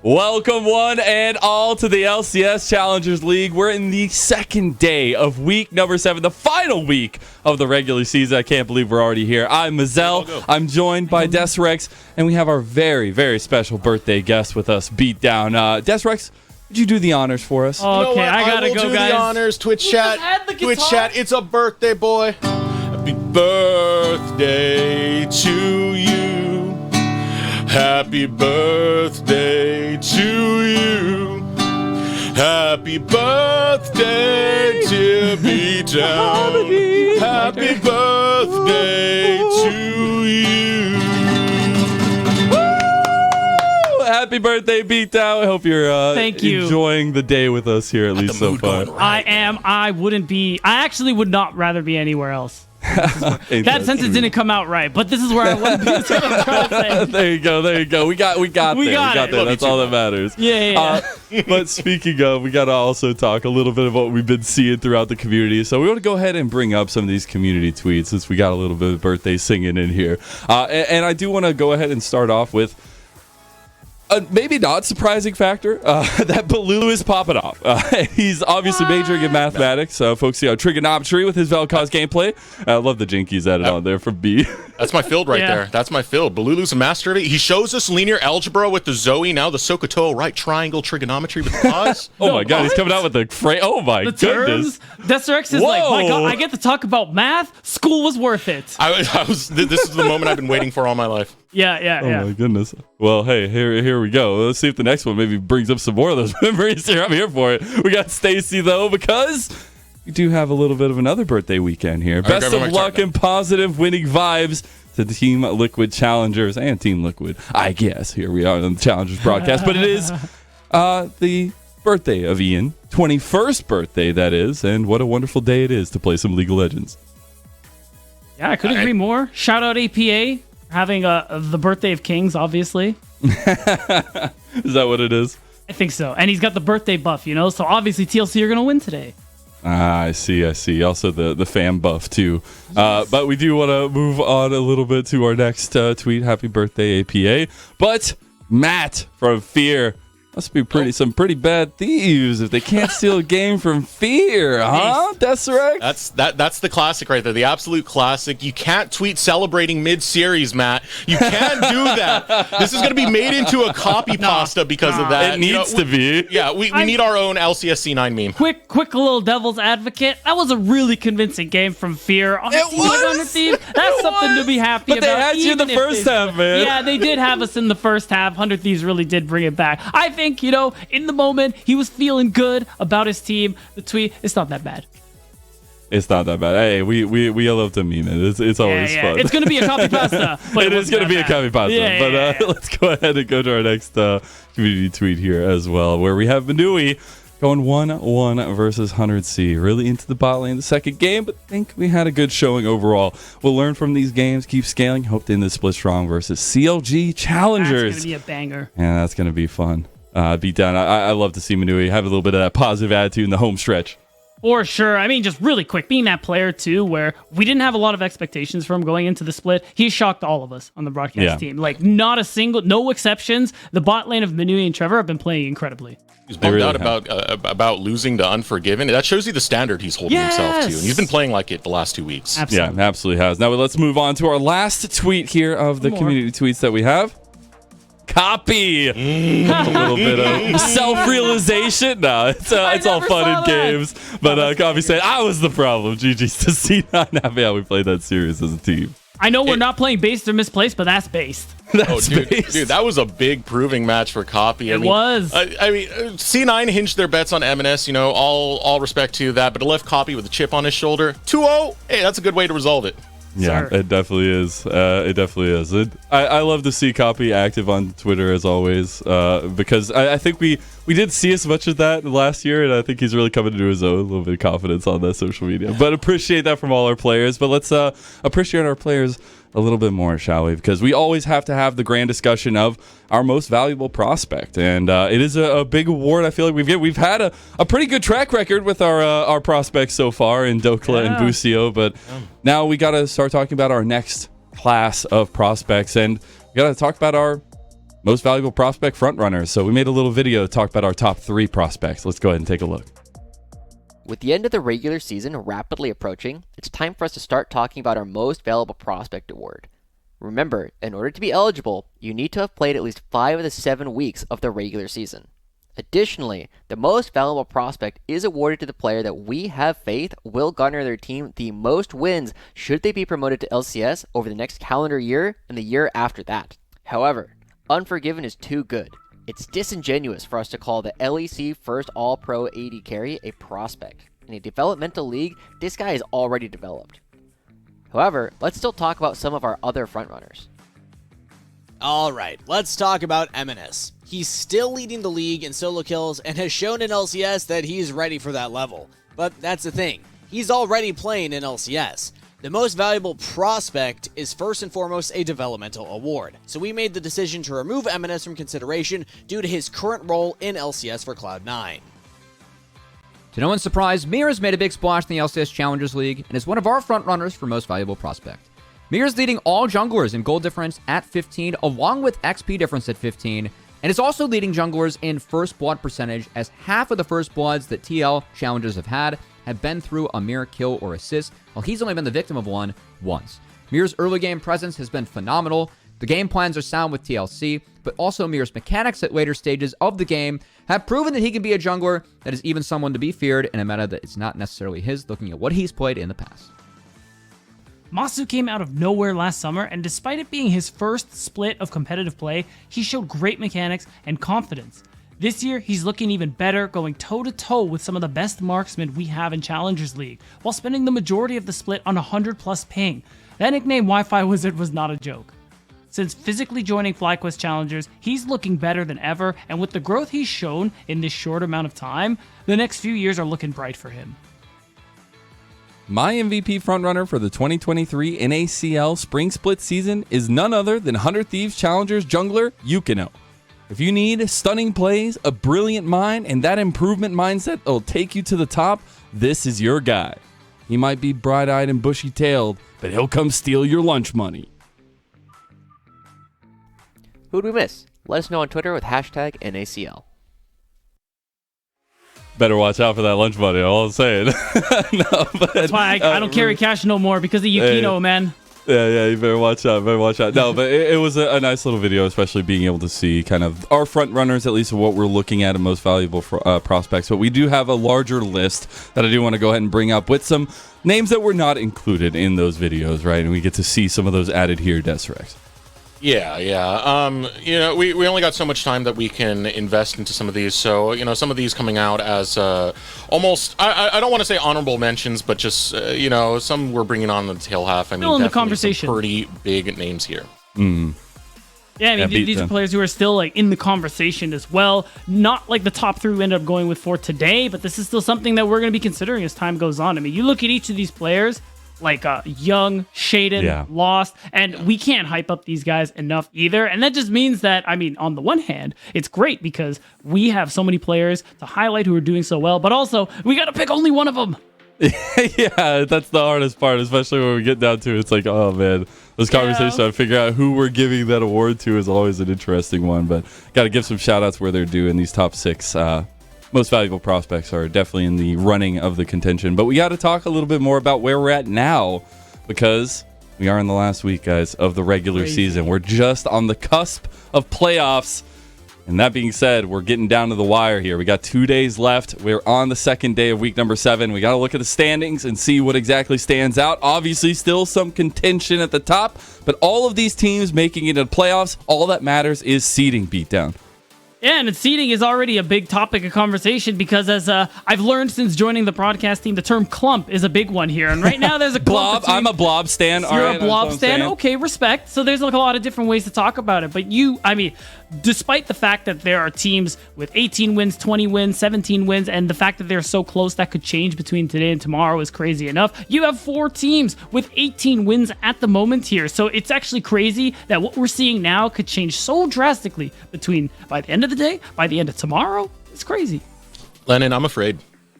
Welcome one and all to the LCS Challengers League. We're in the second day of week number 7, the final week of the regular season. I can't believe we're already here. I'm Mazel. I'm joined by Desrex, and we have our very, very special birthday guest with us, Beatdown. Desrex, would you do the honors for us? Okay, you know I gotta go, do guys. The honors, Twitch chat. It's a birthday, boy. Happy birthday to you. Happy birthday to you. Happy birthday, dear Beatdown. Happy birthday to you. Woo! Happy birthday, Beatdown. I hope you're Thank you. enjoying the day with us here, at least so far. I am. I actually would not rather be anywhere else. That sentence didn't come out right, but this is where I want to be. That's what I'm trying to say. There you go. We got there. That's all that matters. Yeah. But speaking of, we got to also talk a little bit of what we've been seeing throughout the community. So we want to go ahead and bring up some of these community tweets since we got a little bit of birthday singing in here. And I do want to go ahead and start off with a maybe not surprising factor that Balulu is popping off. He's obviously majoring in mathematics, focusing on trigonometry with his Vel'Koz gameplay. I love the jinkies added on there from B. That's my field right there. That's my field. Balulu's a master of it. He shows us linear algebra with the Zoe, now the Sokoto right triangle trigonometry with cause. Oh my god, he's coming out with the oh my goodness. Desrex is like, my god, I get to talk about math. School was worth it. This is the moment I've been waiting for all my life. Yeah. Oh my goodness. Well, hey, here we go. Let's see if the next one maybe brings up some more of those memories here. I'm here for it. We got Stacy though, because we do have a little bit of another birthday weekend here. Best of luck and positive winning vibes to the Team Liquid Challengers and Team Liquid, I guess. Here we are on the Challengers broadcast, but it is the birthday of Ian, 21st birthday that is, and what a wonderful day it is to play some League of Legends. Yeah, I couldn't agree more. Shout out APA. Having the birthday of kings, obviously. Is that what it is? I think so. And he's got the birthday buff, so obviously TLC are going to win today. I see. Also the fan buff, too. Yes. But we do want to move on a little bit to our next tweet. Happy birthday, APA. But Matt from Fear. Must be some pretty bad thieves if they can't steal a game from Fear, huh, Desrex? That's the classic right there, the absolute classic. You can't tweet celebrating mid-series, Matt. You can't do that. This is going to be made into a copy pasta because of that. It needs to be. Yeah, we need our own LCS C9 meme. Quick little devil's advocate. That was a really convincing game from Fear. On it was. On the team. That's something to be happy about. But they had you in the first half, man. Yeah, they did have us in the first half. 100 Thieves really did bring it back. I think, in the moment, he was feeling good about his team. The tweet, it's not that bad. It's not that bad. Hey, we love to meme it. It's always fun. It's going to be a copy pasta. It is going to be a copy pasta. Let's go ahead and go to our next community tweet here as well, where we have Manui going 1-1 versus 100C. Really into the bot lane the second game, but think we had a good showing overall. We'll learn from these games, keep scaling, hope to end the split strong versus CLG Challengers. That's going to be a banger. Yeah, that's going to be fun. Beatdown. I love to see Manui have a little bit of that positive attitude in the home stretch. For sure. I mean, just really quick, being that player too, where we didn't have a lot of expectations from going into the split, he shocked all of us on the broadcast team. Like, no exceptions. The bot lane of Manui and Trevor have been playing incredibly. He's bummed out about losing to Unforgiven. That shows you the standard he's holding himself to. And he's been playing like it the last 2 weeks. Absolutely. Yeah, absolutely has. Now let's move on to our last tweet here of the community tweets that we have. Copy. A little bit of self-realization. No, it's all fun in games. But Copy said, I was the problem. GG's to C9. Happy how we played that series as a team. I know we're not playing based or misplaced, but that's based. Dude, that was a big proving match for Copy. It was. C9 hinged their bets on M&S, all respect to that, but to left Copy with a chip on his shoulder, 2-0, hey, that's a good way to resolve it. Yeah, it definitely is. I love to see Copy active on Twitter as always, because I think we did see as much of that last year, and I think he's really coming into his own, a little bit of confidence on that social media. But appreciate that from all our players. But let's appreciate our players a little bit more, shall we? Because we always have to have the grand discussion of our most valuable prospect, and it is a big award. I feel like we've had a pretty good track record with our prospects so far in Dokla and Busio, but now we got to start talking about our next class of prospects, and we got to talk about our most valuable prospect frontrunners. So we made a little video to talk about our top 3 prospects. Let's go ahead and take a look. With the end of the regular season rapidly approaching, it's time for us to start talking about our most valuable prospect award. Remember, in order to be eligible, you need to have played at least 5 of the 7 weeks of the regular season. Additionally, the most valuable prospect is awarded to the player that we have faith will garner their team the most wins should they be promoted to LCS over the next calendar year and the year after that. However, Unforgiven is too good. It's disingenuous for us to call the LEC First All-Pro AD Carry a prospect. In a developmental league, this guy is already developed. However, let's still talk about some of our other frontrunners. Alright, let's talk about MNS. He's still leading the league in solo kills and has shown in LCS that he's ready for that level. But that's the thing, he's already playing in LCS. The most valuable prospect is first and foremost a developmental award, so we made the decision to remove MNS from consideration due to his current role in LCS for Cloud9. To no one's surprise, Mirror's made a big splash in the LCS Challengers League and is one of our frontrunners for most valuable prospect. Mirror's leading all junglers in gold difference at 15, along with XP difference at 15, and is also leading junglers in first blood percentage, as half of the first bloods that TL challengers have been through a Mirror kill or assist, while he's only been the victim of one once. Mirror's early game presence has been phenomenal. The game plans are sound with TLC, but also Mirror's mechanics at later stages of the game have proven that he can be a jungler that is even someone to be feared in a meta that is not necessarily his, looking at what he's played in the past. Masu came out of nowhere last summer, and despite it being his first split of competitive play, he showed great mechanics and confidence. This year, he's looking even better, going toe-to-toe with some of the best marksmen we have in Challengers League, while spending the majority of the split on 100+ ping. That nickname Wi-Fi Wizard was not a joke. Since physically joining FlyQuest Challengers, he's looking better than ever, and with the growth he's shown in this short amount of time, the next few years are looking bright for him. My MVP frontrunner for the 2023 NACL Spring Split season is none other than 100 Thieves Challengers jungler Yukino. If you need stunning plays, a brilliant mind, and that improvement mindset that'll take you to the top, this is your guy. He might be bright-eyed and bushy-tailed, but he'll come steal your lunch money. Who'd we miss? Let us know on Twitter with hashtag NACL. Better watch out for that lunch money, all I'm saying. No, but, That's why I don't carry cash no more, because of Yukino, man. Yeah, you better watch out. No, but it was a nice little video, especially being able to see kind of our front runners, at least of what we're looking at and most valuable prospects. But we do have a larger list that I do want to go ahead and bring up with some names that were not included in those videos, right? And we get to see some of those added here, Desrex. Yeah. We only got so much time that we can invest into some of these. So, some of these coming out as almost, I don't want to say honorable mentions, but just, some we're bringing on the tail half. I mean, Still in the definitely conversation. some pretty big names here. Yeah, I mean, these are players who are still in the conversation as well. Not like the top 3 we ended up going with for today, but this is still something that we're going to be considering as time goes on. I mean, you look at each of these players, like Young, Shaden, Lost, and we can't hype up these guys enough either. And that just means that, I mean, on the one hand, it's great because we have so many players to highlight who are doing so well, but also we got to pick only one of them. Yeah, that's the hardest part, especially when we get down to it. It's like, oh man, those conversations to figure out who we're giving that award to is always an interesting one. But got to give some shout outs where they're due, in these top 6 most valuable prospects are definitely in the running of the contention. But we got to talk a little bit more about where we're at now, because we are in the last week, guys, of the regular season. We're just on the cusp of playoffs. And that being said, we're getting down to the wire here. We got 2 days left. We're on the second day of week number 7. We got to look at the standings and see what exactly stands out. Obviously, still some contention at the top, but all of these teams making it to the playoffs, all that matters is seeding beatdown. Yeah, and seeding is already a big topic of conversation because, as I've learned since joining the broadcast team, the term clump is a big one here. And right now there's a clump. I'm a blob stan. You're a blob stan? Okay, respect. So there's a lot of different ways to talk about it. But despite the fact that there are teams with 18 wins, 20 wins, 17 wins, and the fact that they're so close that could change between today and tomorrow is crazy enough, you have 4 teams with 18 wins at the moment here. So it's actually crazy that what we're seeing now could change so drastically by the end of the day, by the end of tomorrow. It's crazy. Lennon, I'm afraid.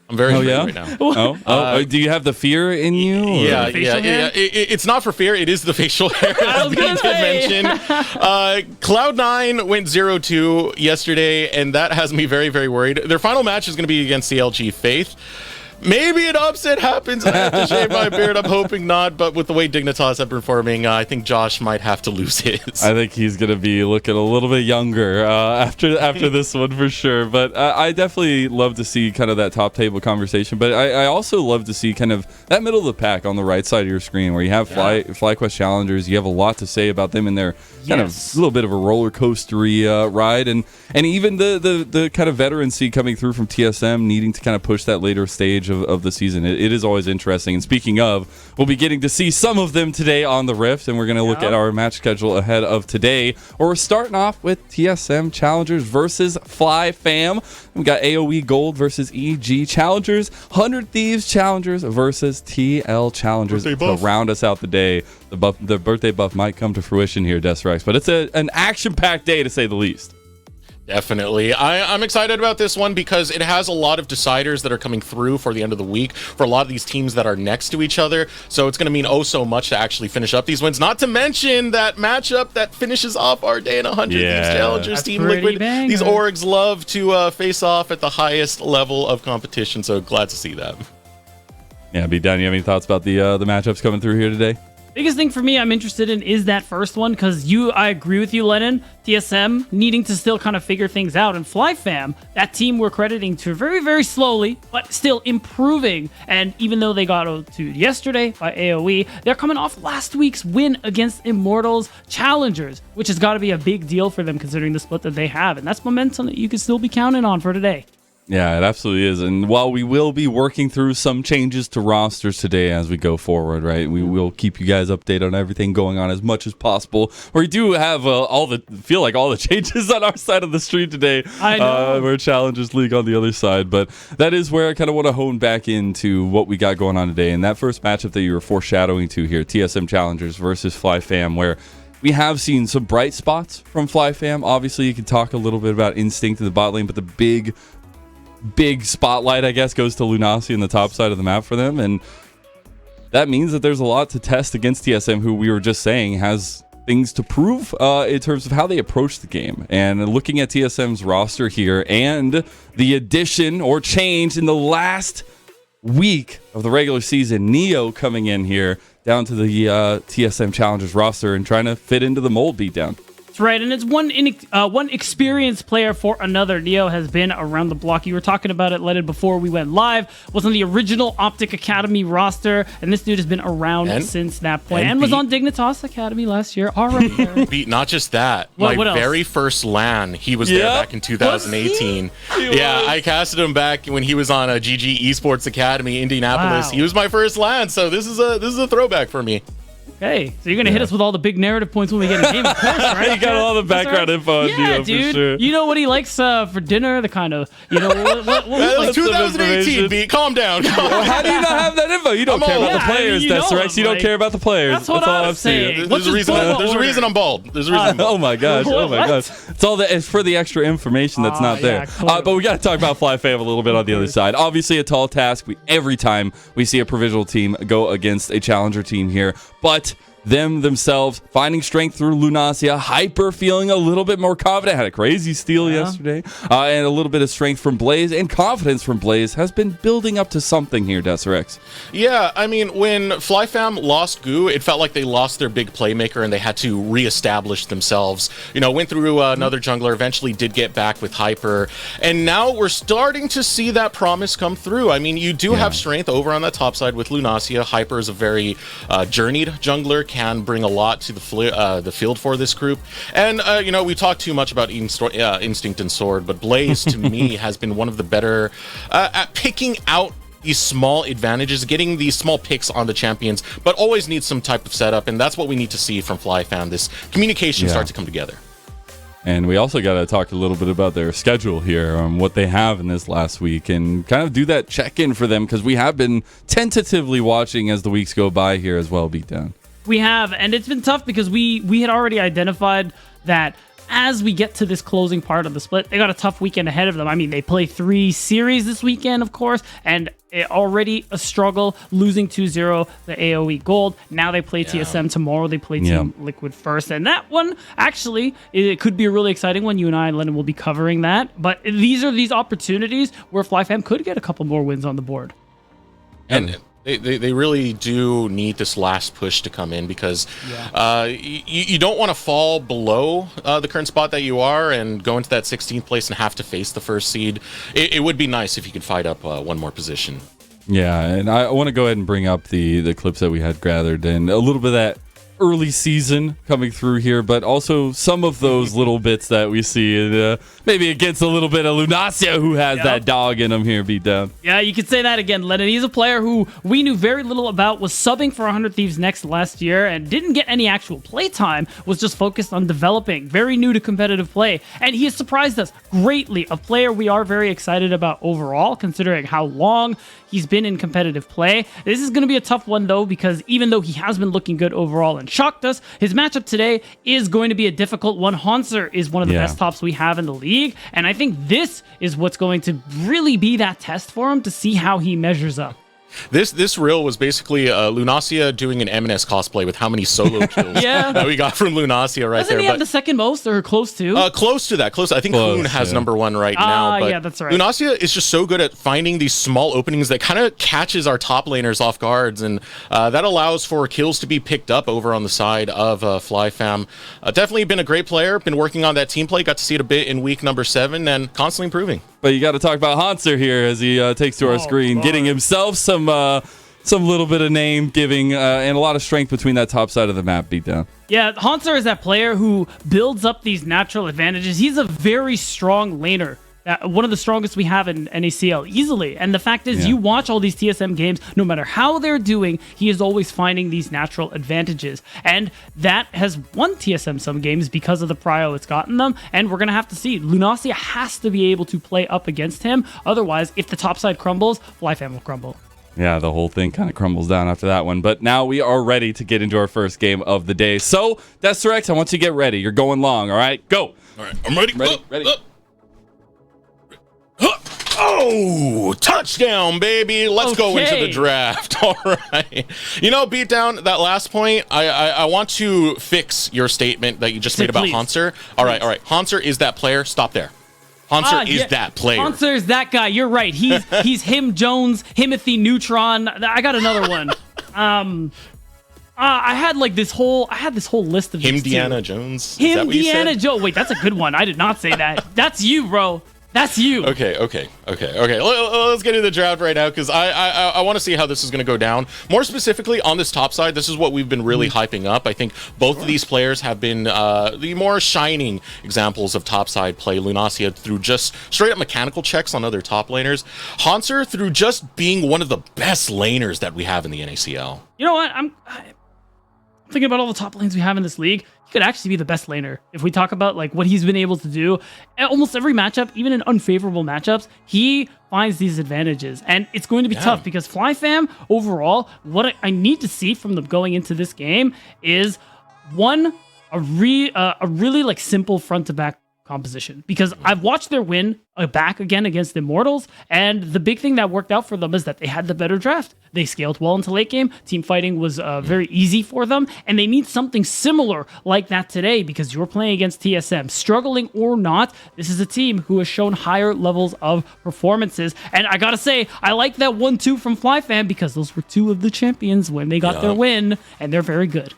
I'm very afraid yeah? right now. Do you have the fear in you? or- Yeah. facial hair? It's not for fear. It is the facial hair. I was gonna say. mention. Cloud9 went 0-2 yesterday, and that has me very, very worried. Their final match is going to be against CLG Faith. Maybe an upset happens. I have to shave my beard. I'm hoping not, but with the way Dignitas have been performing, I think Josh might have to lose his. I think he's going to be looking a little bit younger after this one for sure. But I definitely love to see kind of that top table conversation. But I also love to see kind of that middle of the pack on the right side of your screen where you have FlyQuest Challengers. You have a lot to say about them in their kind of a little bit of a roller coastery ride. And even the kind of veterancy coming through from TSM needing to kind of push that later stage of the season. It is always interesting. And speaking of, we'll be getting to see some of them today on the Rift, and we're going to look at our match schedule ahead of today. Or we're starting off with TSM Challengers versus FLYF. We got AOE Gold versus EG Challengers, 100 Thieves Challengers versus TL Challengers to round us out the day. The birthday buff might come to fruition here, Desrex, but it's an action-packed day to say the least. Definitely. I'm excited about this one because it has a lot of deciders that are coming through for the end of the week for a lot of these teams that are next to each other. So it's going to mean oh so much to actually finish up these wins. Not to mention that matchup that finishes off our day in 100 Thieves Challengers. That's Team Liquid. banger. These orgs love to face off at the highest level of competition. So glad to see that. Yeah, Beatdown, you have any thoughts about the matchups coming through here today? Biggest thing for me I'm interested in is that first one because I agree with you, Lennon. TSM needing to still kind of figure things out. And FlyFam, that team we're crediting to very, very slowly, but still improving. And even though they got 0-2 yesterday by AOE, they're coming off last week's win against Immortals Challengers, which has got to be a big deal for them considering the split that they have. And that's momentum that you can still be counting on for today. Yeah, it absolutely is. And while we will be working through some changes to rosters today as we go forward, right, we will keep you guys updated on everything going on as much as possible. We do have all the changes on our side of the street today. I know. We're Challengers League on the other side, but that is where I kind of want to hone back into what we got going on today. And that first matchup that you were foreshadowing to here, TSM Challengers versus FlyFam, where we have seen some bright spots from FlyFam. Obviously, you can talk a little bit about Instinct in the bot lane, but the big spotlight, I guess, goes to Lunacy in the top side of the map for them, and that means that there's a lot to test against TSM, who we were just saying has things to prove in terms of how they approach the game. And looking at TSM's roster here and the addition or change in the last week of the regular season, Neo coming in here down to the TSM Challengers roster and trying to fit into the mold. Beatdown. That's right, and it's one experienced player for another. Neo has been around the block. You were talking about it, Lennon, before we went live. Was on the original Optic Academy roster, and this dude has been around since that point. And was on Dignitas Academy last year. All right, there. Beat, not just that. What my else? very first LAN, he was there back in 2018. Yeah, I casted him back when he was on a GG Esports Academy, Indianapolis. Wow. He was my first LAN, so this is a throwback for me. Okay, so you're gonna hit us with all the big narrative points when we get in game, of course, right? You got all the background info on yeah, Neo, dude. for sure. You know what he likes for dinner? The kind of, what That was Lots of 2018, information. Beat. Calm down. How do you not have that info? You don't care about the players, you know Desrex. You don't like, care about the players. that's what all I'm I'm seeing. saying. There's What's a his reason. football There's a order? reason I'm bald. There's a reason. I'm bald. Oh my gosh! Oh my What? gosh! It's for the extra information that's not there. yeah, clearly. But we got to talk about FlyFam a little bit on the other side. Obviously, a tall task. Every time we see a provisional team go against a challenger team here, but themselves finding strength through Lunacia, Hyper feeling a little bit more confident, had a crazy steal yesterday, and a little bit of strength from Blaze and confidence from Blaze has been building up to something here, Desrex. Yeah, I mean, when FlyFam lost Goo, it felt like they lost their big playmaker and they had to reestablish themselves. You know, went through another jungler, eventually did get back with Hyper, and now we're starting to see that promise come through. I mean, you do have strength over on that top side with Lunacia. Hyper is a very journeyed jungler, can bring a lot to the field for this group. And, you know, we talk too much about Instinct and Sword, but Blaze, to me, has been one of the better at picking out these small advantages, getting these small picks on the champions, but always needs some type of setup, and that's what we need to see from FlyFam. This communication start to come together. And we also got to talk a little bit about their schedule here, what they have in this last week, and kind of do that check-in for them, because we have been tentatively watching as the weeks go by here as well, Beatdown. We have, and it's been tough because we had already identified that as we get to this closing part of the split, they got a tough weekend ahead of them. I mean, they play 3 series this weekend, of course, and already a struggle, losing 2-0 the AOE Gold. Now they play TSM tomorrow. They play Team Liquid first, and that one actually it could be a really exciting one. You and I, Lennon, will be covering that. But these are these opportunities where FlyFam could get a couple more wins on the board. And they really do need this last push to come in, because you don't want to fall below the current spot that you are and go into that 16th place and have to face the first seed. It would be nice if you could fight up one more position. Yeah, and I want to go ahead and bring up the clips that we had gathered, and a little bit of that early season coming through here, but also some of those little bits that we see, and maybe against a little bit of Lunacia, who has that dog in him here, beat down. Yeah, you could say that again, Lennon. He's a player who we knew very little about, was subbing for 100 Thieves Next last year, and didn't get any actual play time, was just focused on developing, very new to competitive play, and he has surprised us greatly. A player we are very excited about overall, considering how long he's been in competitive play. This is going to be a tough one, though, because even though he has been looking good overall and shocked us, his matchup today is going to be a difficult one. Hanser is one of the best tops we have in the league, and I think this is what's going to really be that test for him to see how he measures up. This reel was basically Lunacia doing an M&S cosplay with how many solo kills that we got from Lunacia right Doesn't there. he have the second most, or close to? Close to that. Close. I think Hoon has number 1 right now. But yeah, that's right. Lunacia is just so good at finding these small openings that kind of catches our top laners off guards, and that allows for kills to be picked up over on the side of FlyFam. Definitely been a great player. Been working on that team play. Got to see it a bit in week number 7, and constantly improving. But you got to talk about Hanser here as he takes to our screen, getting himself some little bit of name giving and a lot of strength between that top side of the map beatdown. Yeah, Hanser is that player who builds up these natural advantages. He's a very strong laner. One of the strongest we have in NACL, easily. And the fact is, you watch all these TSM games, no matter how they're doing, he is always finding these natural advantages. And that has won TSM some games because of the prio it's gotten them. And we're going to have to see. Lunacia has to be able to play up against him. Otherwise, if the top side crumbles, FlyFam will crumble. Yeah, the whole thing kind of crumbles down after that one. But now we are ready to get into our first game of the day. So, Deathrex, I want you to get ready. You're going long, all right? Go. All right, I'm ready. Ready. Oh, touchdown, baby. Let's go into the draft. All right. You know, Beatdown, that last point, I want to fix your statement that you just made about Hanser. All right. Hanser is that player. Stop there. Hanser is that player. Hanser is that guy. You're right. He's him, Jones, Himothy, Neutron. I got another one. I had this whole list of him, these Deanna too. Jones. Him, Deanna Jones. Wait, that's a good one. I did not say that. That's you, bro. That's you. Okay. Let's get into the draft right now, because I want to see how this is going to go down. More specifically, on this top side, this is what we've been really hyping up. I think both of these players have been the more shining examples of top side play. Lunacia through just straight up mechanical checks on other top laners. Hanser through just being one of the best laners that we have in the NACL. You know what? I'm thinking about all the top lanes we have in this league. He could actually be the best laner. If we talk about what he's been able to do, almost every matchup, even in unfavorable matchups, he finds these advantages. And it's going to be tough, because FlyFam, overall, what I need to see from them going into this game is, one, a really simple front-to-back composition, because I've watched their win back again against Immortals, and the big thing that worked out for them is that they had the better draft. They scaled well into late game. Team fighting was very easy for them, and they need something similar like that today, because you're playing against TSM. Struggling or not, this is a team who has shown higher levels of performances, and I gotta say, I like that 1-2 from FlyFam, because those were 2 of the champions when they got their win, and they're very good.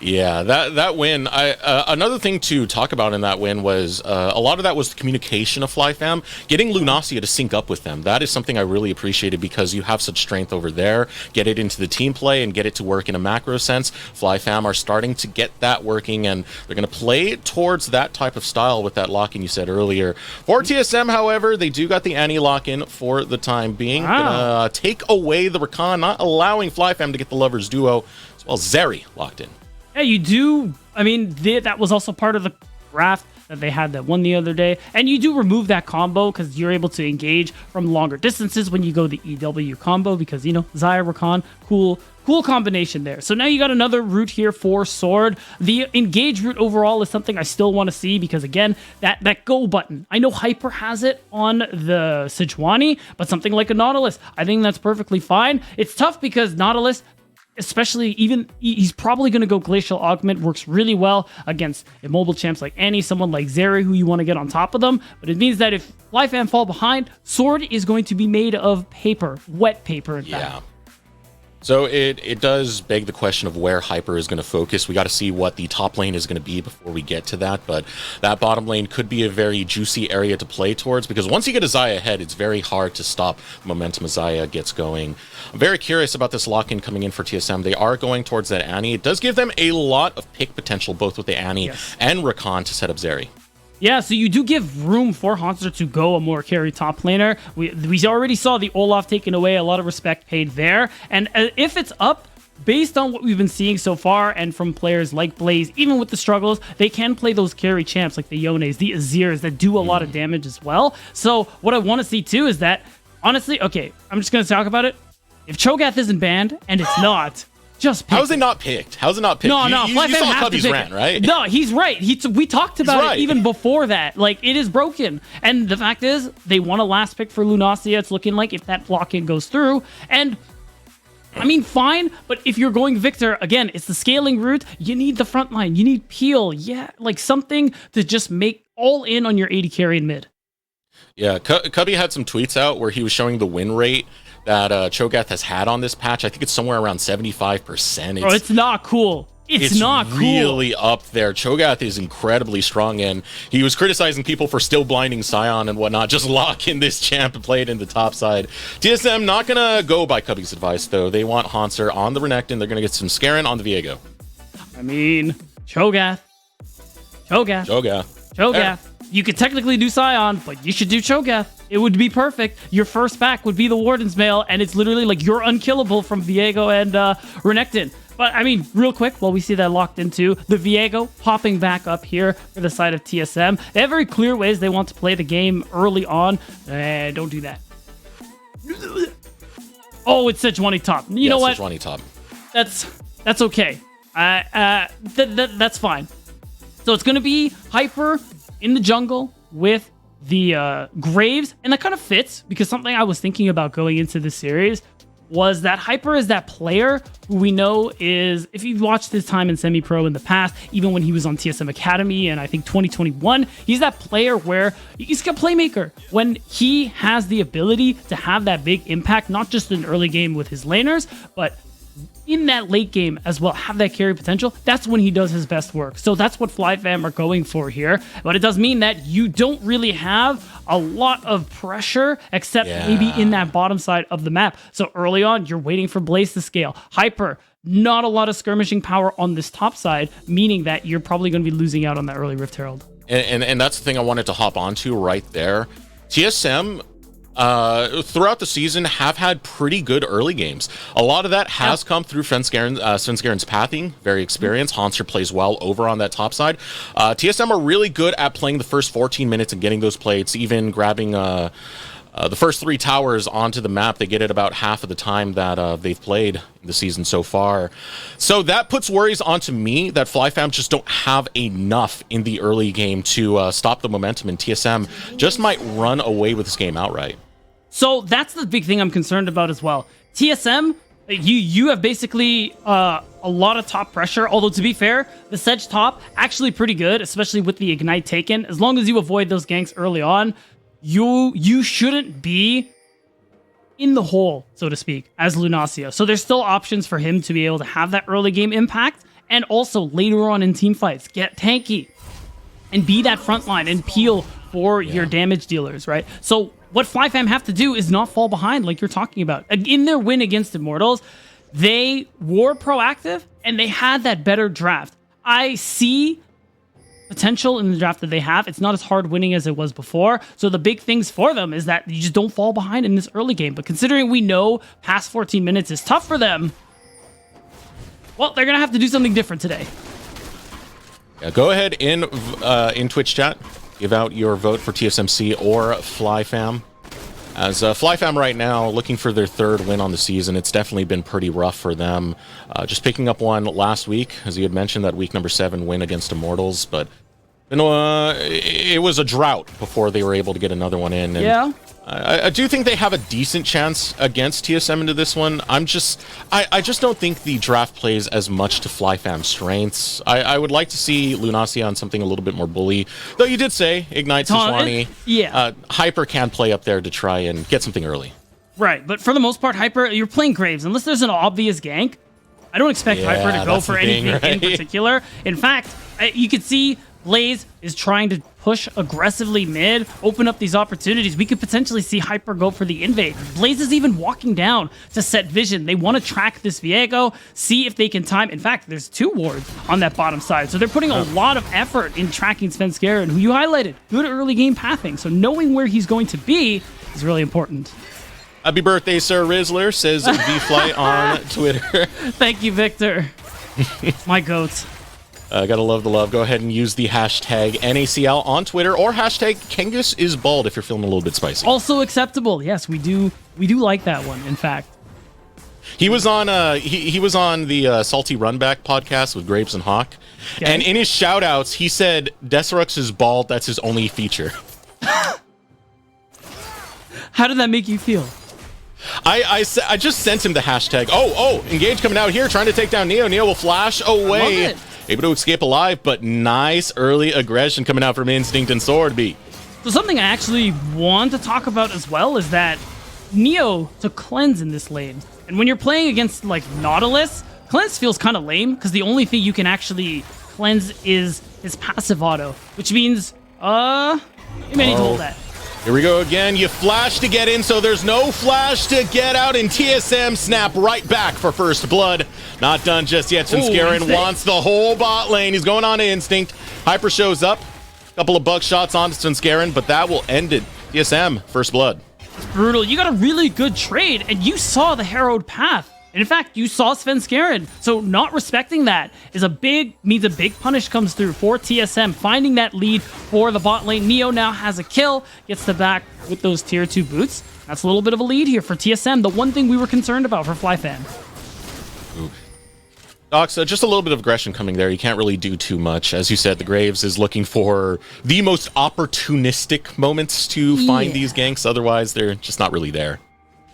Yeah, that win. Another thing to talk about in that win was a lot of that was the communication of FlyFam, getting Lunacia to sync up with them. That is something I really appreciated, because you have such strength over there. Get it into the team play and get it to work in a macro sense. FlyFam are starting to get that working, and they're going to play towards that type of style with that lock-in you said earlier. For TSM, however, they do got the Annie lock-in for the time being. Gonna take away the Rakan, not allowing FlyFam to get the Lovers duo. Well, Zeri locked in. Yeah, you do. I mean, that was also part of the draft that they had that won the other day. And you do remove that combo, because you're able to engage from longer distances when you go the EW combo, because, Xayah Rakan, cool cool combination there. So now you got another route here for Sword. The engage route overall is something I still want to see because, again, that go button. I know Hyper has it on the Sejuani, but something like a Nautilus, I think that's perfectly fine. It's tough because Nautilus, especially he's probably going to go Glacial Augment, works really well against immobile champs like Annie, someone like Zeri who you want to get on top of them. But it means that if FlyFam fall behind, Sword is going to be made of paper, wet paper in fact. Yeah. So it does beg the question of where Hyper is going to focus. We got to see what the top lane is going to be before we get to that, but that bottom lane could be a very juicy area to play towards, because once you get a Xayah ahead, it's very hard to stop momentum as Xayah gets going. I'm very curious about this lock-in coming in for TSM. They are going towards that Annie. It does give them a lot of pick potential, both with the Annie and Rakan to set up Zeri. Yeah, so you do give room for Hanser to go a more carry top laner. We already saw the Olaf taken away, a lot of respect paid there. And if it's up, based on what we've been seeing so far and from players like Blaze, even with the struggles, they can play those carry champs like the Yones, the Azirs that do a lot of damage as well. So what I want to see too is that, honestly, okay, I'm just going to talk about it. If Cho'Gath isn't banned, and it's not, just pick. How is it not picked? How's it not picked? No, you saw Cubby's rant, right? No, he's right. We talked about it even before that. Like, it is broken. And the fact is, they want a last pick for Lunacia. It's looking like if that block-in goes through. And, I mean, fine. But if you're going Victor, again, it's the scaling route. You need the front line. You need Peel. Yeah, like something to just make all in on your AD carry in mid. Yeah, Cubby had some tweets out where he was showing the win rate that Cho'Gath has had on this patch. I think it's somewhere around 75%. Bro, it's not cool. It's not cool. Really up there. Cho'Gath is incredibly strong, and he was criticizing people for still blinding Sion and whatnot. Just lock in this champ and play it in the top side. TSM not going to go by Cubby's advice, though. They want Hanser on the Renekton. They're going to get some Scarin on the Viego. I mean, Cho'Gath. You could technically do Sion, but you should do Cho'Gath. It would be perfect. Your first back would be the Warden's Mail, and it's literally like you're unkillable from Viego and Renekton. But, I mean, real quick, while we see that locked into, the Viego popping back up here for the side of TSM. They have very clear ways they want to play the game early on. Don't do that. Oh, it's Sejuani top. You know what? Sejuani top. That's okay. That's fine. So it's going to be Hyper in the jungle with the Graves, and that kind of fits because something I was thinking about going into this series was that Hyper is that player who we know is, if you've watched his time in semi-pro in the past, even when he was on TSM Academy and I think 2021, he's that player where he's a playmaker. When he has the ability to have that big impact, not just in early game with his laners, but in that late game as well, have that carry potential, that's when he does his best work. So that's what FlyFam are going for here. But it does mean that you don't really have a lot of pressure, except maybe in that bottom side of the map. So early on, you're waiting for Blaze to scale. Hyper, not a lot of skirmishing power on this top side, meaning that you're probably going to be losing out on that early Rift Herald. And that's the thing I wanted to hop onto right there. TSM, throughout the season, have had pretty good early games. A lot of that has come through Svenskaren's pathing, very experienced. Hanser plays well over on that top side. TSM are really good at playing the first 14 minutes and getting those plates, even grabbing the first 3 towers onto the map. They get it about half of the time that they've played the season so far. So that puts worries onto me that FlyFam just don't have enough in the early game to stop the momentum, and TSM just might run away with this game outright. So that's the big thing I'm concerned about as well. TSM, you have basically a lot of top pressure, although to be fair, the Sedge top actually pretty good, especially with the Ignite taken. As long as you avoid those ganks early on, you shouldn't be in the hole, so to speak, as Lunacia. So there's still options for him to be able to have that early game impact, and also later on in team fights, get tanky and be that front line and peel for your damage dealers, right? So what FlyFam have to do is not fall behind like you're talking about. In their win against Immortals, they were proactive and they had that better draft. I see potential in the draft that they have. It's not as hard winning as it was before. So the big things for them is that you just don't fall behind in this early game. But considering we know past 14 minutes is tough for them, well, they're going to have to do something different today. Yeah, go ahead in Twitch chat. Give out your vote for TSMC or FlyFam As FlyFam right now, looking for their 3rd win on the season. It's definitely been pretty rough for them. Just picking up one last week, as you had mentioned, that week number 7 win against Immortals, but it was a drought before they were able to get another one in. And Yeah. I do think they have a decent chance against TSM into this one. I just don't think the draft plays as much to FlyFam's strengths. I would like to see Lunacia on something a little bit more bully. Though you did say Ignite Sejuani. Yeah. Hyper can play up there to try and get something early. Right, but for the most part, Hyper, you're playing Graves. Unless there's an obvious gank, I don't expect Hyper to go for anything in particular. In fact, you could see Blaze is trying to push aggressively mid, open up these opportunities. We could potentially see Hyper go for the invade. Blaze is even walking down to set vision. They want to track this Viego, see if they can time. In fact, there's 2 wards on that bottom side. So they're putting a lot of effort in tracking Svenskeren, who you highlighted. Good early game pathing. So knowing where he's going to be is really important. Happy birthday, Sir Rizzler, says VFly on Twitter. Thank you, Victor. My goat. Gotta love the love. Go ahead and use the hashtag NACL on Twitter or hashtag Kengus is bald if you're feeling a little bit spicy. Also acceptable. Yes, we do like that one, in fact. He was on he was on the Salty Runback podcast with Grapes and Hawk. Okay. And in his shout outs, he said Deserux is bald, that's his only feature. How did that make you feel? I just sent him the hashtag. Oh, Engage coming out here, trying to take down Neo. Neo will flash away. Love it. Able to escape alive, but nice early aggression coming out from Instinct and Sword B. So something I actually want to talk about as well is that Neo took Cleanse in this lane. And when you're playing against like Nautilus, Cleanse feels kind of lame because the only thing you can actually cleanse is his passive auto, which means, you may need to hold that. Here we go again. You flash to get in, so there's no flash to get out, and TSM snap right back for first blood. Not done just yet. Svenskeren wants the whole bot lane. He's going on to Instinct. Hyper shows up. Couple of bug shots on Svenskeren, but that will end it. TSM, first blood. It's brutal. You got a really good trade, and you saw the harrowed path. And in fact, you saw Svenskeren. So not respecting that means a big punish comes through for TSM, finding that lead for the bot lane. Neo now has a kill, gets the back with those tier 2 boots. That's a little bit of a lead here for TSM. The one thing we were concerned about for FlyFam. Docs, just a little bit of aggression coming there. You can't really do too much. As you said, the Graves is looking for the most opportunistic moments to find these ganks. Otherwise, they're just not really there.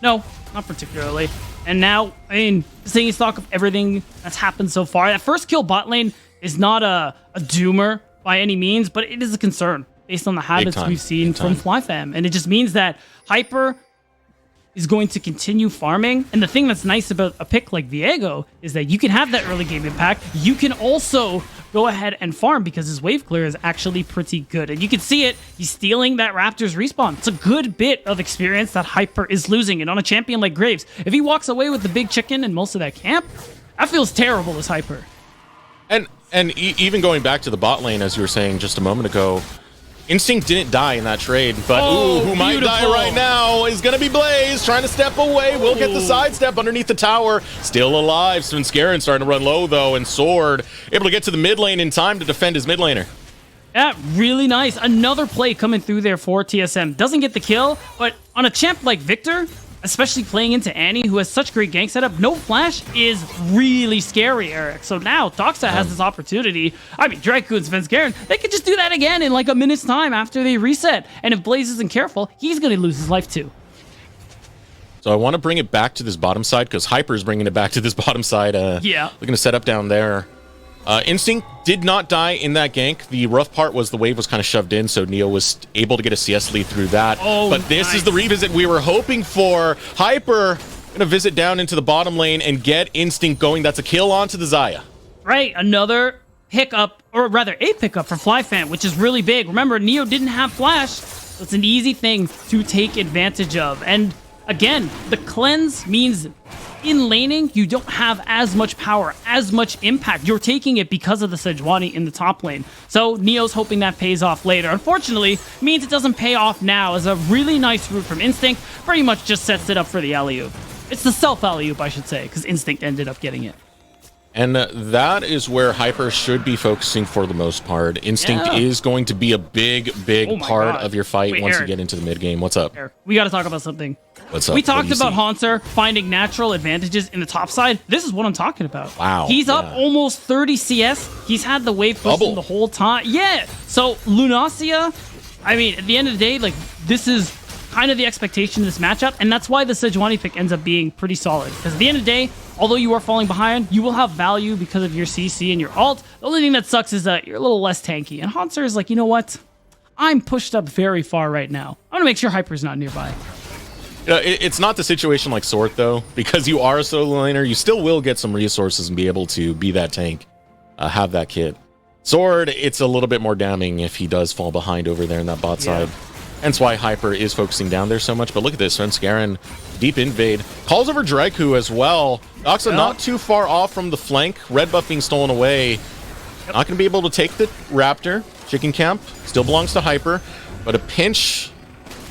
No, not particularly. And now, I mean, seeing stock of everything that's happened so far, that first kill bot lane is not a doomer by any means, but it is a concern based on the habits we've seen from FlyFam. And it just means that Hyper is going to continue farming. And the thing that's nice about a pick like Viego is that you can have that early game impact. You can also go ahead and farm because his wave clear is actually pretty good. And you can see it. He's stealing that Raptors respawn. It's a good bit of experience that Hyper is losing. And on a champion like Graves, if he walks away with the big chicken and most of that camp, that feels terrible as Hyper. And even going back to the bot lane, as you were saying just a moment ago, Instinct didn't die in that trade, but who might die right now is going to be Blaze, trying to step away. Will get the sidestep underneath the tower. Still alive. Svenskeren starting to run low, though, and Sword able to get to the mid lane in time to defend his mid laner. Yeah, really nice. Another play coming through there for TSM. Doesn't get the kill, but on a champ like Victor, especially playing into Annie, who has such great gank setup, no flash is really scary, Eric. So now Doxa has this opportunity. I mean, Draku and Svenskeren, they could just do that again in like a minute's time after they reset. And if Blaze isn't careful, he's going to lose his life too. So I want to bring it back to this bottom side because Hyper's bringing it back to this bottom side. Yeah. Looking to set up down there. Instinct did not die in that gank. The rough part was the wave was kind of shoved in, so Neo was able to get a CS lead through that. But this is the revisit we were hoping for. Hyper going to visit down into the bottom lane and get Instinct going. That's a kill onto the Xayah. Right, another pickup, or rather a pickup for FlyFam, which is really big. Remember, Neo didn't have flash, so it's an easy thing to take advantage of. And again, the cleanse means in laning, you don't have as much power, as much impact. You're taking it because of the Sejuani in the top lane. So Neo's hoping that pays off later. Unfortunately, means it doesn't pay off now, as a really nice route from Instinct pretty much just sets it up for the alley-oop. It's the self alley-oop, I should say, because Instinct ended up getting it. And that is where Hyper should be focusing for the most part. Instinct is going to be a big part of your fight once you get into the mid game. What's up? Eric, we got to talk about something. What's up? We talked about Haunter finding natural advantages in the top side. This is what I'm talking about. Wow. He's up almost 30 CS. He's had the wave pushing the whole time. Yeah. So Lunacia, I mean, at the end of the day, like, this is kind of the expectation of this matchup, and that's why the Sejuani pick ends up being pretty solid. Because at the end of the day, although you are falling behind, you will have value because of your CC and your ult. The only thing that sucks is that you're a little less tanky. And Haunter is like, you know what? I'm pushed up very far right now. I want to make sure Hyper's not nearby. You know, it's not the situation like Sword, though. Because you are a solo laner, you still will get some resources and be able to be that tank. Have that kit. Sword, it's a little bit more damning if he does fall behind over there in that bot side. Hence why Hyper is focusing down there so much. But look at this. Svenskeren, deep invade. Calls over Draiku as well. Doxa not too far off from the flank. Red buff being stolen away. Not going to be able to take the Raptor. Chicken Camp still belongs to Hyper. But a pinch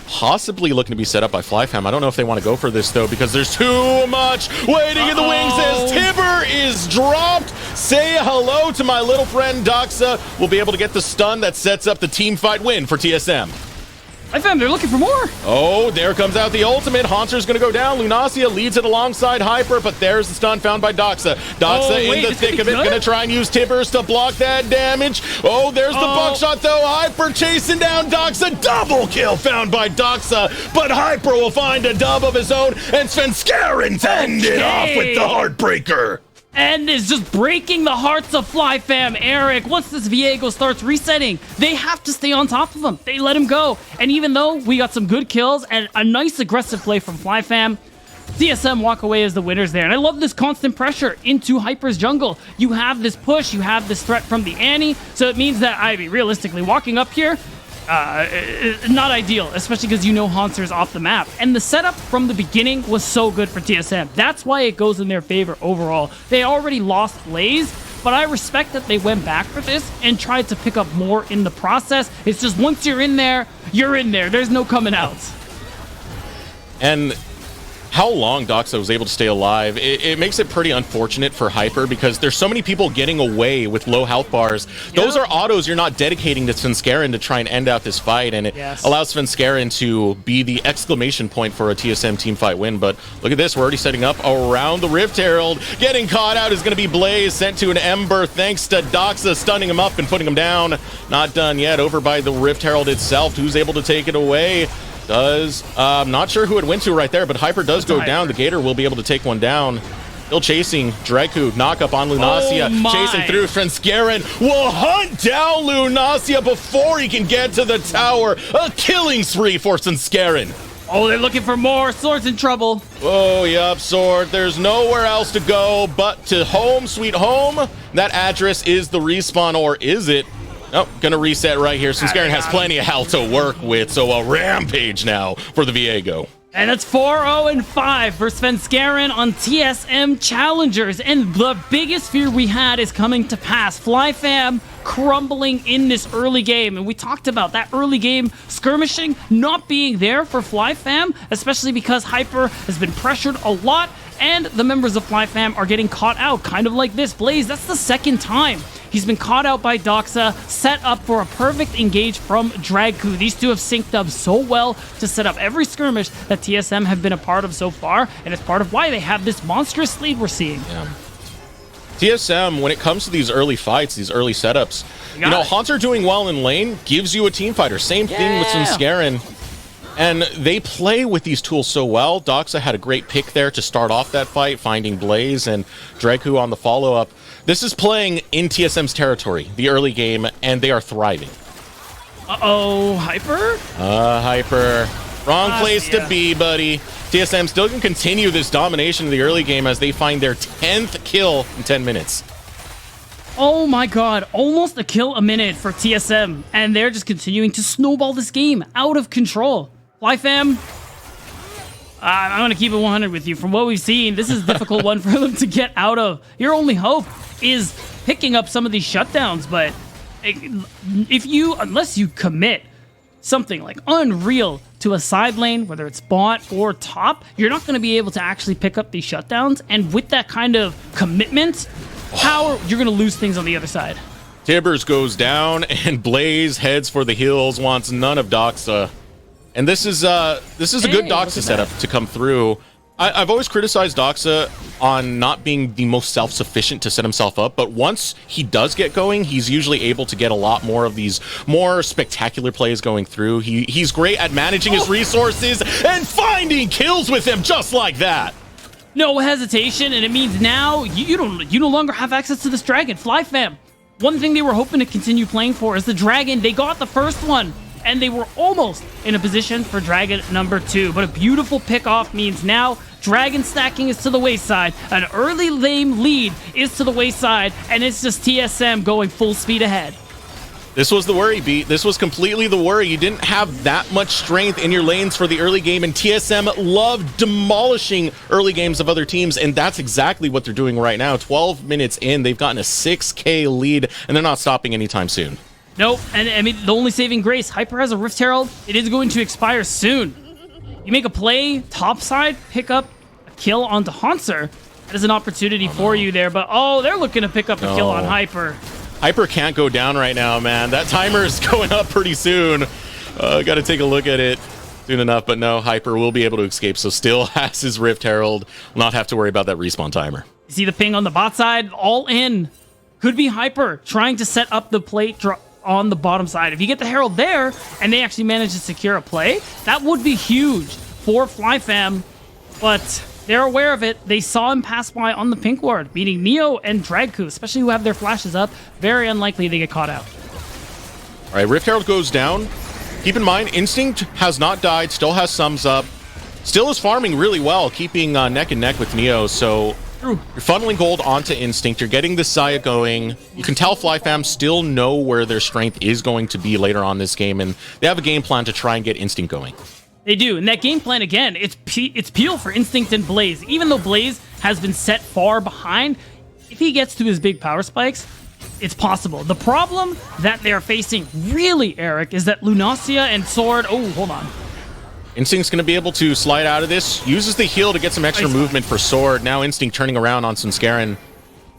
possibly looking to be set up by FLYF. I don't know if they want to go for this, though, because there's too much waiting in the wings as Tibber is dropped. Say hello to my little friend Doxa. Will be able to get the stun that sets up the team fight win for TSM. I found they're looking for more. Oh, there comes out the ultimate. Haunter's going to go down. Lunacia leads it alongside Hyper, but there's the stun found by Doxa. Doxa in the thick of it. Going to try and use Tibbers to block that damage. Oh, there's the buckshot, though. Hyper chasing down Doxa. Double kill found by Doxa, but Hyper will find a dub of his own, and Svenskeren ended off with the Heartbreaker. And is just breaking the hearts of FLYF. Eric, once this Viego starts resetting, they have to stay on top of him. They let him go. And even though we got some good kills and a nice aggressive play from FLYF, TSM walk away as the winners there. And I love this constant pressure into Hyper's jungle. You have this push, you have this threat from the Annie, so it means that, I mean, realistically, walking up here, not ideal, especially because you know Haunter's off the map. And the setup from the beginning was so good for TSM. That's why it goes in their favor overall. They already lost Blaze, but I respect that they went back for this and tried to pick up more in the process. It's just once you're in there, you're in there. There's no coming out. And how long Doxa was able to stay alive, it makes it pretty unfortunate for Hyper because there's so many people getting away with low health bars. Those are autos you're not dedicating to Svenskeren to try and end out this fight, and it allows Svenskeren to be the exclamation point for a TSM team fight win. But look at this, we're already setting up around the Rift Herald. Getting caught out is going to be Blaze, sent to an Ember thanks to Doxa stunning him up and putting him down. Not done yet, over by the Rift Herald itself. Who's able to take it away? I'm not sure who it went to right there, but Hyper does go down. The Gator will be able to take one down. Still chasing Draiku, knock up on Lunacia, chasing through. Svenskeren will hunt down Lunacia before he can get to the tower. A killing spree for Svenskeren. Oh, they're looking for more. Sword's in trouble. Oh, yep, Sword. There's nowhere else to go but to home, sweet home. That address is the respawn, or is it? Oh, gonna reset right here. Svenskeren has plenty of health to work with, so a rampage now for the Viego. And that's 4-0-5 for Svenskeren on TSM Challengers. And the biggest fear we had is coming to pass. FLYF crumbling in this early game. And we talked about that early game skirmishing not being there for FLYF, especially because Hyper has been pressured a lot. And the members of FLYF are getting caught out, kind of like this. Blaze, that's the second time he's been caught out by Doxa, set up for a perfect engage from Draiku. These two have synced up so well to set up every skirmish that TSM have been a part of so far, and it's part of why they have this monstrous lead we're seeing. Yeah. TSM, when it comes to these early fights, these early setups, you know, Haunter doing well in lane gives you a team fighter. Same thing with Svenskeren. And they play with these tools so well. Doxa had a great pick there to start off that fight, finding Blaze and Draiku on the follow-up. This is playing in TSM's territory, the early game, and they are thriving. Uh-oh, Hyper? Hyper. Wrong place to be, buddy. TSM still can continue this domination of the early game as they find their 10th kill in 10 minutes. Oh my god, almost a kill a minute for TSM, and they're just continuing to snowball this game out of control. FLYF, I'm going to keep it 100 with you. From what we've seen, this is a difficult one for them to get out of. Your only hope is picking up some of these shutdowns, but unless you commit something like unreal to a side lane, whether it's bot or top, you're not going to be able to actually pick up these shutdowns. And with that kind of commitment, power, you're going to lose things on the other side. Tibbers goes down, and Blaze heads for the hills, wants none of Doxa. And this is a good Doxa setup to come through. I've always criticized Doxa on not being the most self-sufficient to set himself up, but once he does get going, he's usually able to get a lot more of these more spectacular plays going through. He's great at managing his resources and finding kills with them just like that. No hesitation, and it means now you no longer have access to this dragon. FLYF, one thing they were hoping to continue playing for is the dragon. They got the first one, and they were almost in a position for dragon number 2. But a beautiful pick-off means now dragon stacking is to the wayside. An early lane lead is to the wayside, and it's just TSM going full speed ahead. This was the worry, Beat. This was completely the worry. You didn't have that much strength in your lanes for the early game, and TSM loved demolishing early games of other teams, and that's exactly what they're doing right now. 12 minutes in, they've gotten a 6K lead, and they're not stopping anytime soon. Nope, and I mean, the only saving grace, Hyper has a Rift Herald. It is going to expire soon. You make a play, topside, pick up a kill onto Hanser. That is an opportunity for you there, but they're looking to pick up a kill on Hyper. Hyper can't go down right now, man. That timer is going up pretty soon. Got to take a look at it soon enough, but no, Hyper will be able to escape, so still has his Rift Herald. Will not have to worry about that respawn timer. You see the ping on the bot side? All in. Could be Hyper trying to set up the plate on the bottom side. If you get the Herald there, and they actually manage to secure a play, that would be huge for FLYF, but they're aware of it. They saw him pass by on the pink ward, meaning Neo and Dragku, especially who have their flashes up, very unlikely they get caught out. All right, Rift Herald goes down. Keep in mind, Instinct has not died, still has sums up, still is farming really well, keeping neck and neck with Neo, so you're funneling gold onto Instinct, you're getting the Saya going. You can tell FLYF still know where their strength is going to be later on this game, and they have a game plan to try and get Instinct going. They do, and that game plan, again, it's peel for Instinct and Blaze. Even though Blaze has been set far behind, if he gets to his big power spikes, it's possible. The problem that they're facing, really, Eric, is that Lunacia and Sword... Oh, hold on. Instinct's going to be able to slide out of this. Uses the heal to get some extra movement for Sword. Now Instinct turning around on Sunskarin.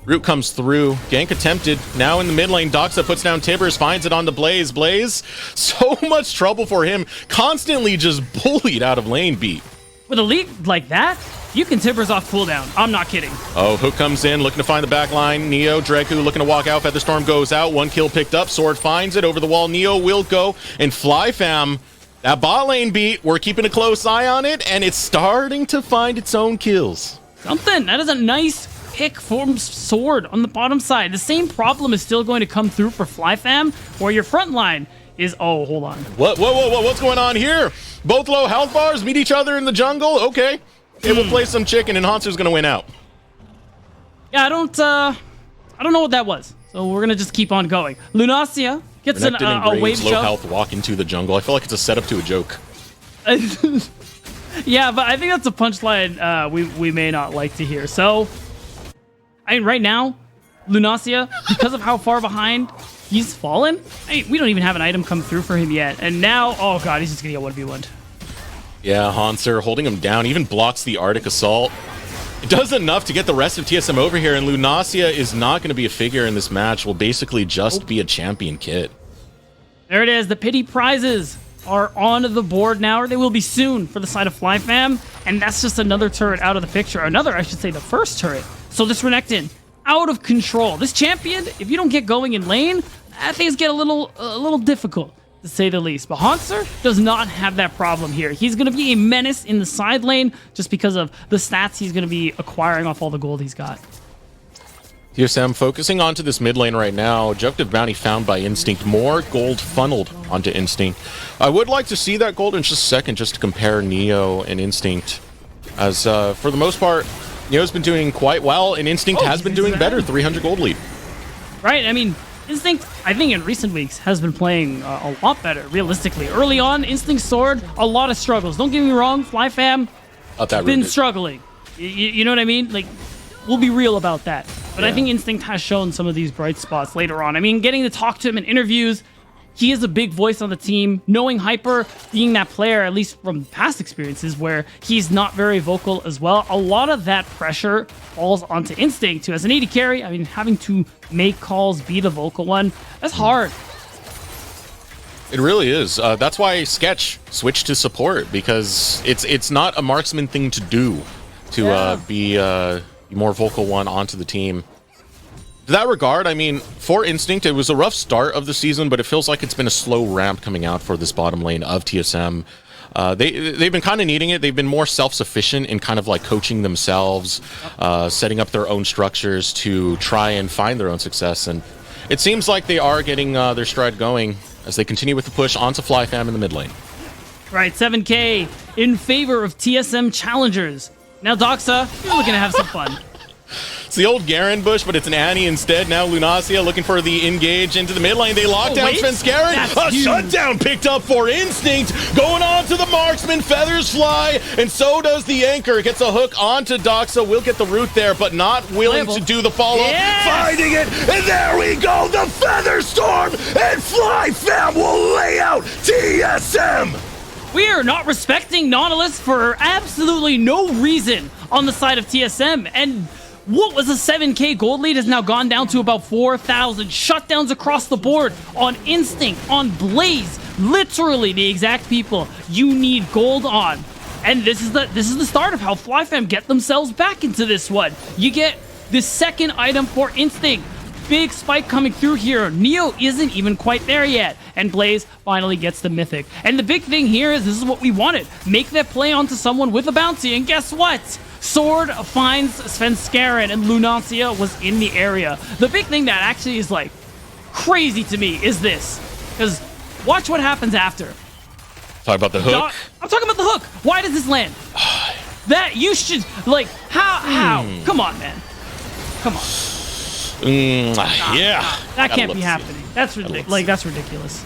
Root comes through. Gank attempted. Now in the mid lane, Doxa puts down Tibbers, finds it on the Blaze. Blaze, so much trouble for him. Constantly just bullied out of lane, Beat. With a lead like that, you can Tibbers off cooldown. I'm not kidding. Oh, Hook comes in, looking to find the back line. Neo, Dragku looking to walk out. Featherstorm goes out. 1 kill picked up. Sword finds it. Over the wall, Neo will go. And FLYF, that bot lane, Beat, we're keeping a close eye on it, and it's starting to find its own kills. Something. That is a nice pick from Sword on the bottom side. The same problem is still going to come through for FLYF, where your front line is... Oh, hold on. What? Whoa, what's going on here? Both low health bars meet each other in the jungle? Okay. It will play some chicken, and Hanser's going to win out. Yeah, I don't know what that was. So we're going to just keep on going. Lunacia gets a wave low shove. health walk into the jungle. I feel like it's a setup to a joke. Yeah, but I think that's a punchline we may not like to hear. So, I mean, right now, Lunacia, because of how far behind he's fallen, we don't even have an item come through for him yet. And now, oh god, he's just going to get 1v1'd. Yeah, Hanser holding him down, even blocks the Arctic Assault. It does enough to get the rest of TSM over here, and Lunacia is not going to be a figure in this match, will basically just be a champion kit. There it is. The pity prizes are on the board now, or they will be soon for the side of FLYF, and that's just another turret out of the picture. Another, I should say, the first turret. So this Renekton, out of control. This champion, if you don't get going in lane, things get a little difficult, to say the least. But Hanser does not have that problem here. He's going to be a menace in the side lane just because of the stats he's going to be acquiring off all the gold he's got. TSM focusing onto this mid lane right now. Objective bounty found by Instinct. More gold funneled onto Instinct. I would like to see that gold in just a second, just to compare Neo and Instinct. As for the most part, Neo's been doing quite well, and Instinct has been doing better. 300 gold lead. Right, I mean, Instinct, I think in recent weeks, has been playing a lot better, realistically. Early on, Instinct Sword, a lot of struggles. Don't get me wrong, FLYF been struggling. You know what I mean? Like, we'll be real about that. But yeah. I think Instinct has shown some of these bright spots later on. I mean, getting to talk to him in interviews, he is a big voice on the team. Knowing Hyper being that player, at least from past experiences, where he's not very vocal as well, a lot of that pressure falls onto Instinct, who as an AD carry, I mean, having to make calls, be the vocal one, that's hard. It really is. That's why Sketch switched to support, because it's not a marksman thing to do to be more vocal one onto the team. In that regard, I mean, for Instinct, it was a rough start of the season, but it feels like it's been a slow ramp coming out for this bottom lane of TSM. They've been kind of needing it. They've been more self-sufficient in kind of like coaching themselves, setting up their own structures to try and find their own success. And it seems like they are getting their stride going as they continue with the push onto FlyFam in the mid lane. Right, 7K in favor of TSM Challengers. Now Doxa, you're looking to have some fun. It's the old Garen bush, but it's an Annie instead. Now Lunacia looking for the engage into the mid lane. They lock down Svenskeren. A shutdown picked up for Instinct. Going on to the marksman. Feathers fly, and so does the anchor. Gets a hook onto Doxa. Will get the root there, but not willing to do the follow-up. Yes! Finding it, and there we go. The Feather Storm, and FlyFam will lay out TSM. We are not respecting Nautilus for absolutely no reason on the side of TSM, and what was a 7K gold lead has now gone down to about 4,000 shutdowns across the board on Instinct, on Blaze, literally the exact people you need gold on. And this is the start of how FlyFam get themselves back into this one. You get the second item for Instinct. Big spike coming through here. Neo isn't even quite there yet. And Blaze finally gets the Mythic. And the big thing here is this is what we wanted. Make that play onto someone with a bounty. And guess what? Sword finds Svenskeren, and Lunacia was in the area. The big thing that actually is like crazy to me is this. Because watch what happens after. Talk about the hook. I'm talking about the hook. Why does this land? That you should, like, how? Come on, man. Come on. Yeah. That can't be happening. That's ridiculous. Like, that's ridiculous.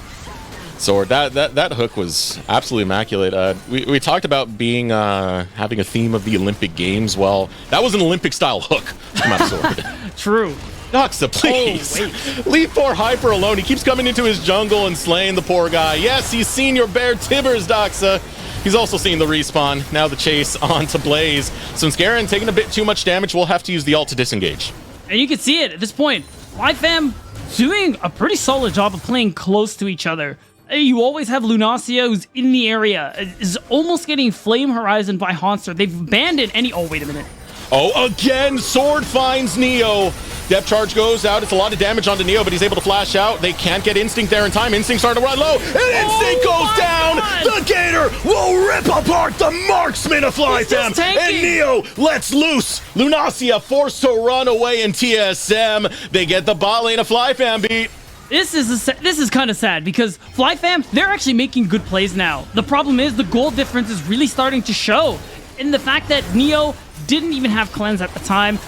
Sword. That hook was absolutely immaculate. We talked about being having a theme of the Olympic Games. Well, that was an Olympic-style hook from out of Sword. True. Doxa, please. Leave poor Hyper alone. He keeps coming into his jungle and slaying the poor guy. Yes, he's seen your bare timbers, Doxa. He's also seen the respawn. Now the chase onto Blaze. Svenskeren taking a bit too much damage. We'll have to use the ult to disengage. And you can see it at this point. FlyFam doing a pretty solid job of playing close to each other. You always have Lunacia, who's in the area, is almost getting Flame Horizon by Haunster. They've abandoned any... Oh, wait a minute. Oh, again, Sword finds Neo. Depth charge goes out. It's a lot of damage onto Neo, but he's able to flash out. They can't get Instinct there in time. Instinct starting to run low, and Instinct goes down. God. The Gator will rip apart the marksman of FlyFam, and Neo lets loose. Lunacia forced to run away in TSM. They get the bot lane of FlyFam beat. This is kind of sad because FlyFam, they're actually making good plays now. The problem is the goal difference is really starting to show. And the fact that Neo didn't even have cleanse at the time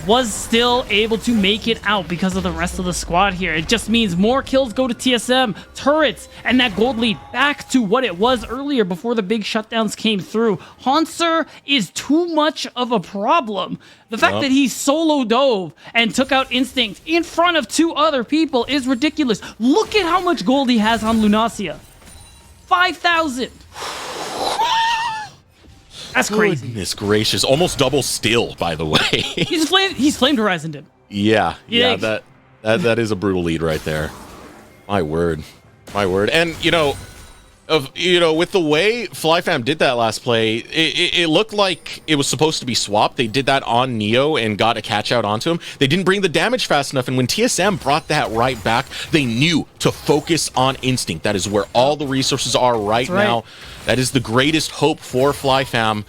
was still able to make it out because of the rest of the squad here. It just means more kills go to TSM, turrets, and that gold lead back to what it was earlier before the big shutdowns came through. Haunster is too much of a problem. The fact that he solo dove and took out Instinct in front of two other people is ridiculous. Look at how much gold he has on Lunacia. 5,000. That's crazy. Goodness gracious. Almost double steal, by the way. He's flamed Horizoned him. Yeah, that is a brutal lead right there. My word. And with the way FlyFam did that last play, it looked like it was supposed to be swapped. They did that on Neo and got a catch out onto him. They didn't bring the damage fast enough, and when TSM brought that right back, they knew to focus on Instinct. That is where all the resources are right now. That is the greatest hope for FlyFam.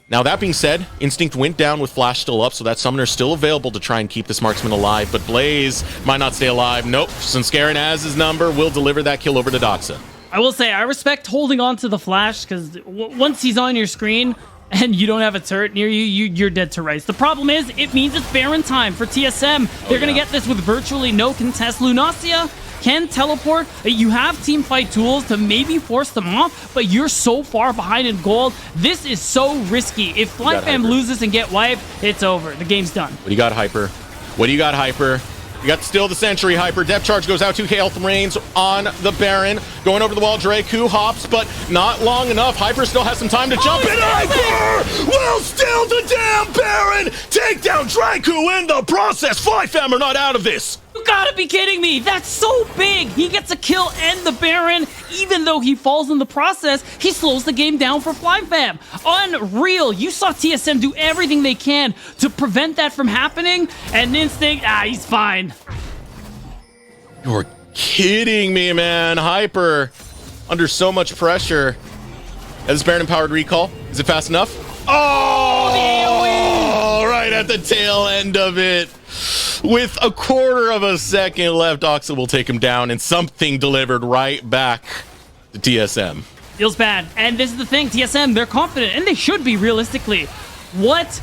Now, that being said, Instinct went down with Flash still up, so that Summoner is still available to try and keep this marksman alive, but Blaze might not stay alive. Nope, Svenskeren has his number, will deliver that kill over to Doxa. I will say, I respect holding on to the Flash, because once he's on your screen and you don't have a turret near you, you're dead to rights. The problem is, it means it's Baron time for TSM. They're going to get this with virtually no contest. Lunacia can teleport. You have team fight tools to maybe force them off, but you're so far behind in gold. This is so risky. If FlyFam loses and get wiped, it's over. The game's done. What do you got, Hyper? You got still the Sentry Hyper. Depth charge goes out to Health Reigns on the Baron. Going over the wall, Draku hops, but not long enough. Hyper still has some time to jump in. Hyper will steal the damn Baron. Take down Draku in the process. FlyFam are not out of this. You gotta be kidding me! That's so big! He gets a kill and the Baron, even though he falls in the process, he slows the game down for FlyFam. Unreal! You saw TSM do everything they can to prevent that from happening, and Instinct, he's fine. You're kidding me, man. Hyper under so much pressure. Has Baron empowered recall? Is it fast enough? Oh, right at the tail end of it. With a quarter of a second left, Oxa will take him down, and something delivered right back to TSM. Feels bad. And this is the thing, TSM, they're confident, and they should be realistically. What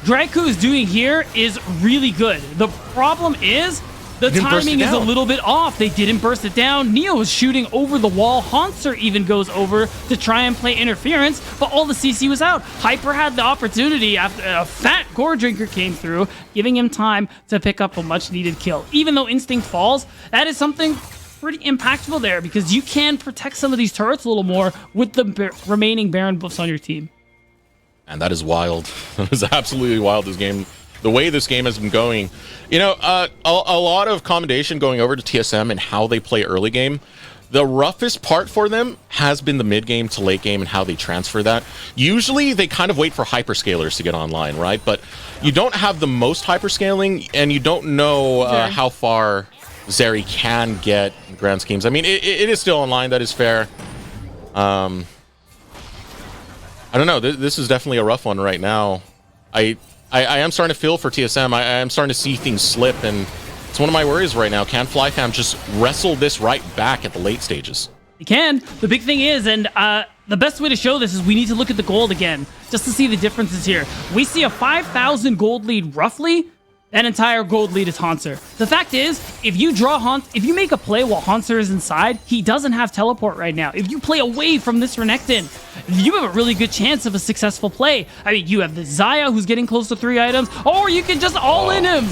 Draku is doing here is really good. The problem is the timing is a little bit off. They didn't burst it down. Neo is shooting over the wall. Hanser even goes over to try and play interference, but all the CC was out. Hyper had the opportunity after a fat Gore Drinker came through, giving him time to pick up a much-needed kill. Even though Instinct falls, that is something pretty impactful there because you can protect some of these turrets a little more with the remaining Baron buffs on your team. And that is wild. That is absolutely wild, this game. The way this game has been going, you know, a lot of commendation going over to TSM and how they play early game. The roughest part for them has been the mid game to late game and how they transfer that. Usually they kind of wait for hyperscalers to get online, right? But you don't have the most hyperscaling and you don't know how far Zeri can get in grand schemes. I mean, it is still online, that is fair. I don't know, this is definitely a rough one right now. I am starting to feel for TSM. I am starting to see things slip, and it's one of my worries right now. Can FlyFam just wrestle this right back at the late stages? You can. The big thing is, and the best way to show this is we need to look at the gold again, just to see the differences here. We see a 5,000 gold lead roughly. That entire gold lead is Hanser. The fact is, if you make a play while Hanser is inside, he doesn't have teleport right now. If you play away from this Renekton, you have a really good chance of a successful play. I mean, you have the Xayah who's getting close to 3 items, or you can just all-in him.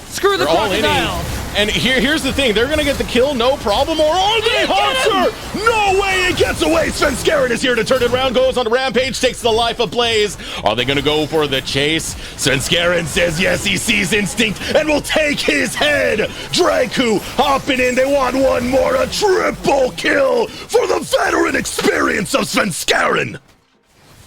Screw the crocodile. And here's the thing, they're gonna get the kill, no problem, or are they? Hanser! No way it gets away! Svenskeren is here to turn it around, goes on a rampage, takes the life of Blaze. Are they gonna go for the chase? Svenskeren says yes, he sees Instinct and will take his head! Draku hopping in, they want one more, a triple kill for the veteran experience of Svenskeren!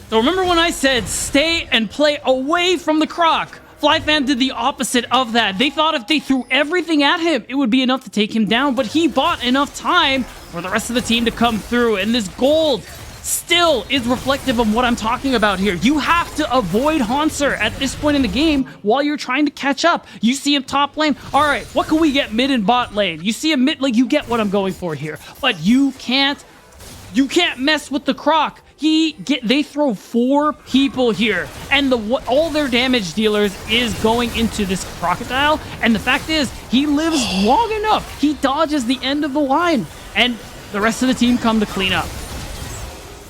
So remember when I said stay and play away from the croc? FlyFam did the opposite of that. They thought if they threw everything at him, it would be enough to take him down, but he bought enough time for the rest of the team to come through, and this gold still is reflective of what I'm talking about here. You have to avoid Hanser at this point in the game while you're trying to catch up. You see him top lane. All right, what can we get mid and bot lane? You see him mid, like, you get what I'm going for here, but you can't mess with the croc. They throw 4 people here, and all their damage dealers is going into this crocodile, and the fact is, he lives long enough. He dodges the end of the line, and the rest of the team come to clean up.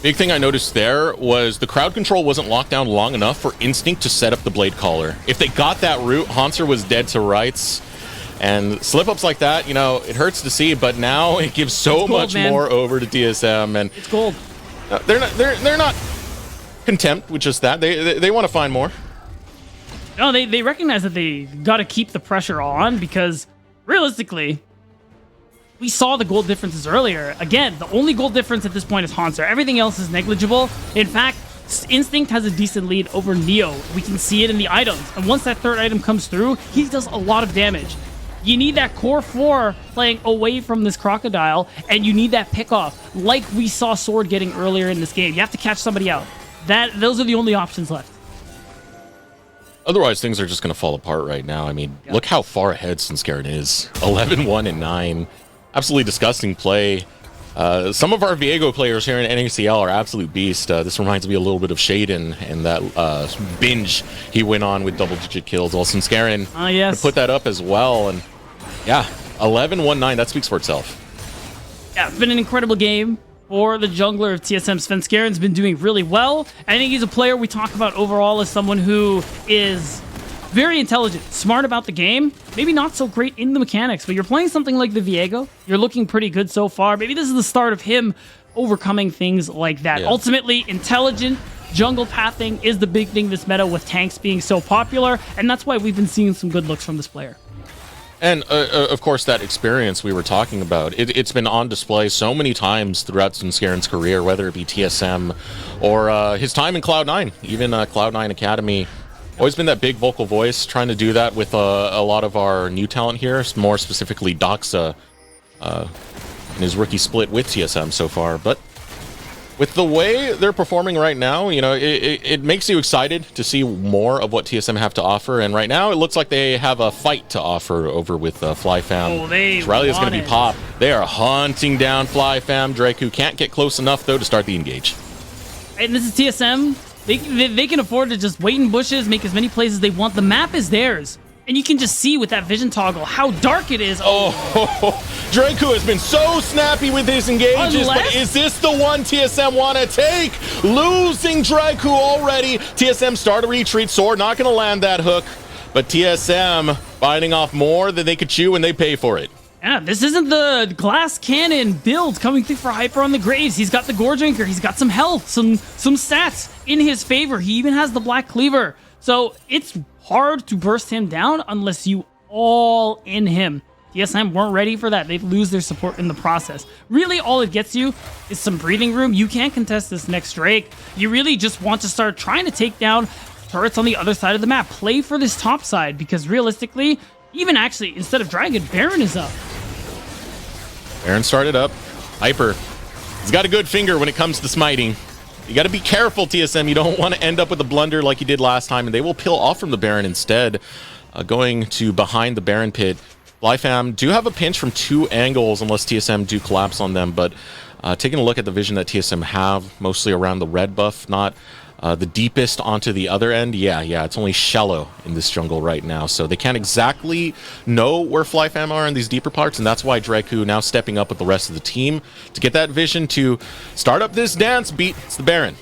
Big thing I noticed there was the crowd control wasn't locked down long enough for Instinct to set up the Blade Caller. If they got that route, Hanser was dead to rights. And slip-ups like that, you know, it hurts to see, but now it gives so much more over to TSM, and it's gold. They're not content with just that. They want to find more. No, they recognize that they got to keep the pressure on because realistically, we saw the gold differences earlier. Again, the only gold difference at this point is Hanser. Everything else is negligible. In fact, Instinct has a decent lead over Neo. We can see it in the items. And once that third item comes through, he does a lot of damage. You need that core 4 playing away from this crocodile, and you need that pickoff, like we saw Sword getting earlier in this game. You have to catch somebody out. Those are the only options left. Otherwise, things are just going to fall apart right now. I mean, look how far ahead Svenskeren is. 11-1-9. Absolutely disgusting play. Some of our Viego players here in NACL are absolute beasts. This reminds me a little bit of Shaden and that binge he went on with double-digit kills. Well, Svenskeren put that up as well. And yeah, 11-1-9, that speaks for itself. Yeah, it's been an incredible game for the jungler of TSM. Svenskeren's been doing really well. I think he's a player we talk about overall as someone who is very intelligent, smart about the game, maybe not so great in the mechanics, but you're playing something like the Viego. You're looking pretty good so far. Maybe this is the start of him overcoming things like that. Yeah. Ultimately, intelligent jungle pathing is the big thing this meta with tanks being so popular, and that's why we've been seeing some good looks from this player. And, of course, that experience we were talking about, it's been on display so many times throughout Svenskaren's career, whether it be TSM or his time in Cloud9, even Cloud9 Academy. Always been that big vocal voice, trying to do that with a lot of our new talent here, more specifically Doxa in his rookie split with TSM so far. But with the way they're performing right now, you know, it makes you excited to see more of what TSM have to offer. And right now, it looks like they have a fight to offer over with FlyFam. Oh, they Riley is going to be want it. pop. They are hunting down FlyFam. Draku can't get close enough, though, to start the engage. And this is TSM. They can afford to just wait in bushes, make as many plays as they want. The map is theirs. And you can just see with that vision toggle how dark it is. Oh, Draku has been so snappy with his engages, but is this the one TSM want to take? Losing Draku already. TSM start a retreat. Sword not going to land that hook, but TSM biting off more than they could chew and they pay for it. Yeah, this isn't the glass cannon build coming through for Hyper on the Graves. He's got the Gore Drinker. He's got some health, some stats in his favor. He even has the Black Cleaver. So it's hard to burst him down unless you all in him. TSM weren't ready for that. They'd lose their support in the process. Really, all it gets you is some breathing room. You can't contest this next Drake. You really just want to start trying to take down turrets on the other side of the map. Play for this top side because realistically, even actually, instead of Dragon, Baron is up. Baron started up. Hyper. He's got a good finger when it comes to smiting. You got to be careful, TSM. You don't want to end up with a blunder like you did last time, and they will peel off from the Baron instead, going to behind the Baron pit. FlyFam do have a pinch from two angles unless TSM do collapse on them, but taking a look at the vision that TSM have, mostly around the red buff, not the deepest onto the other end. Yeah, it's only shallow in this jungle right now, so they can't exactly know where FlyFam are in these deeper parts, and that's why Draku now stepping up with the rest of the team to get that vision to start up this dance beat. It's the Baron.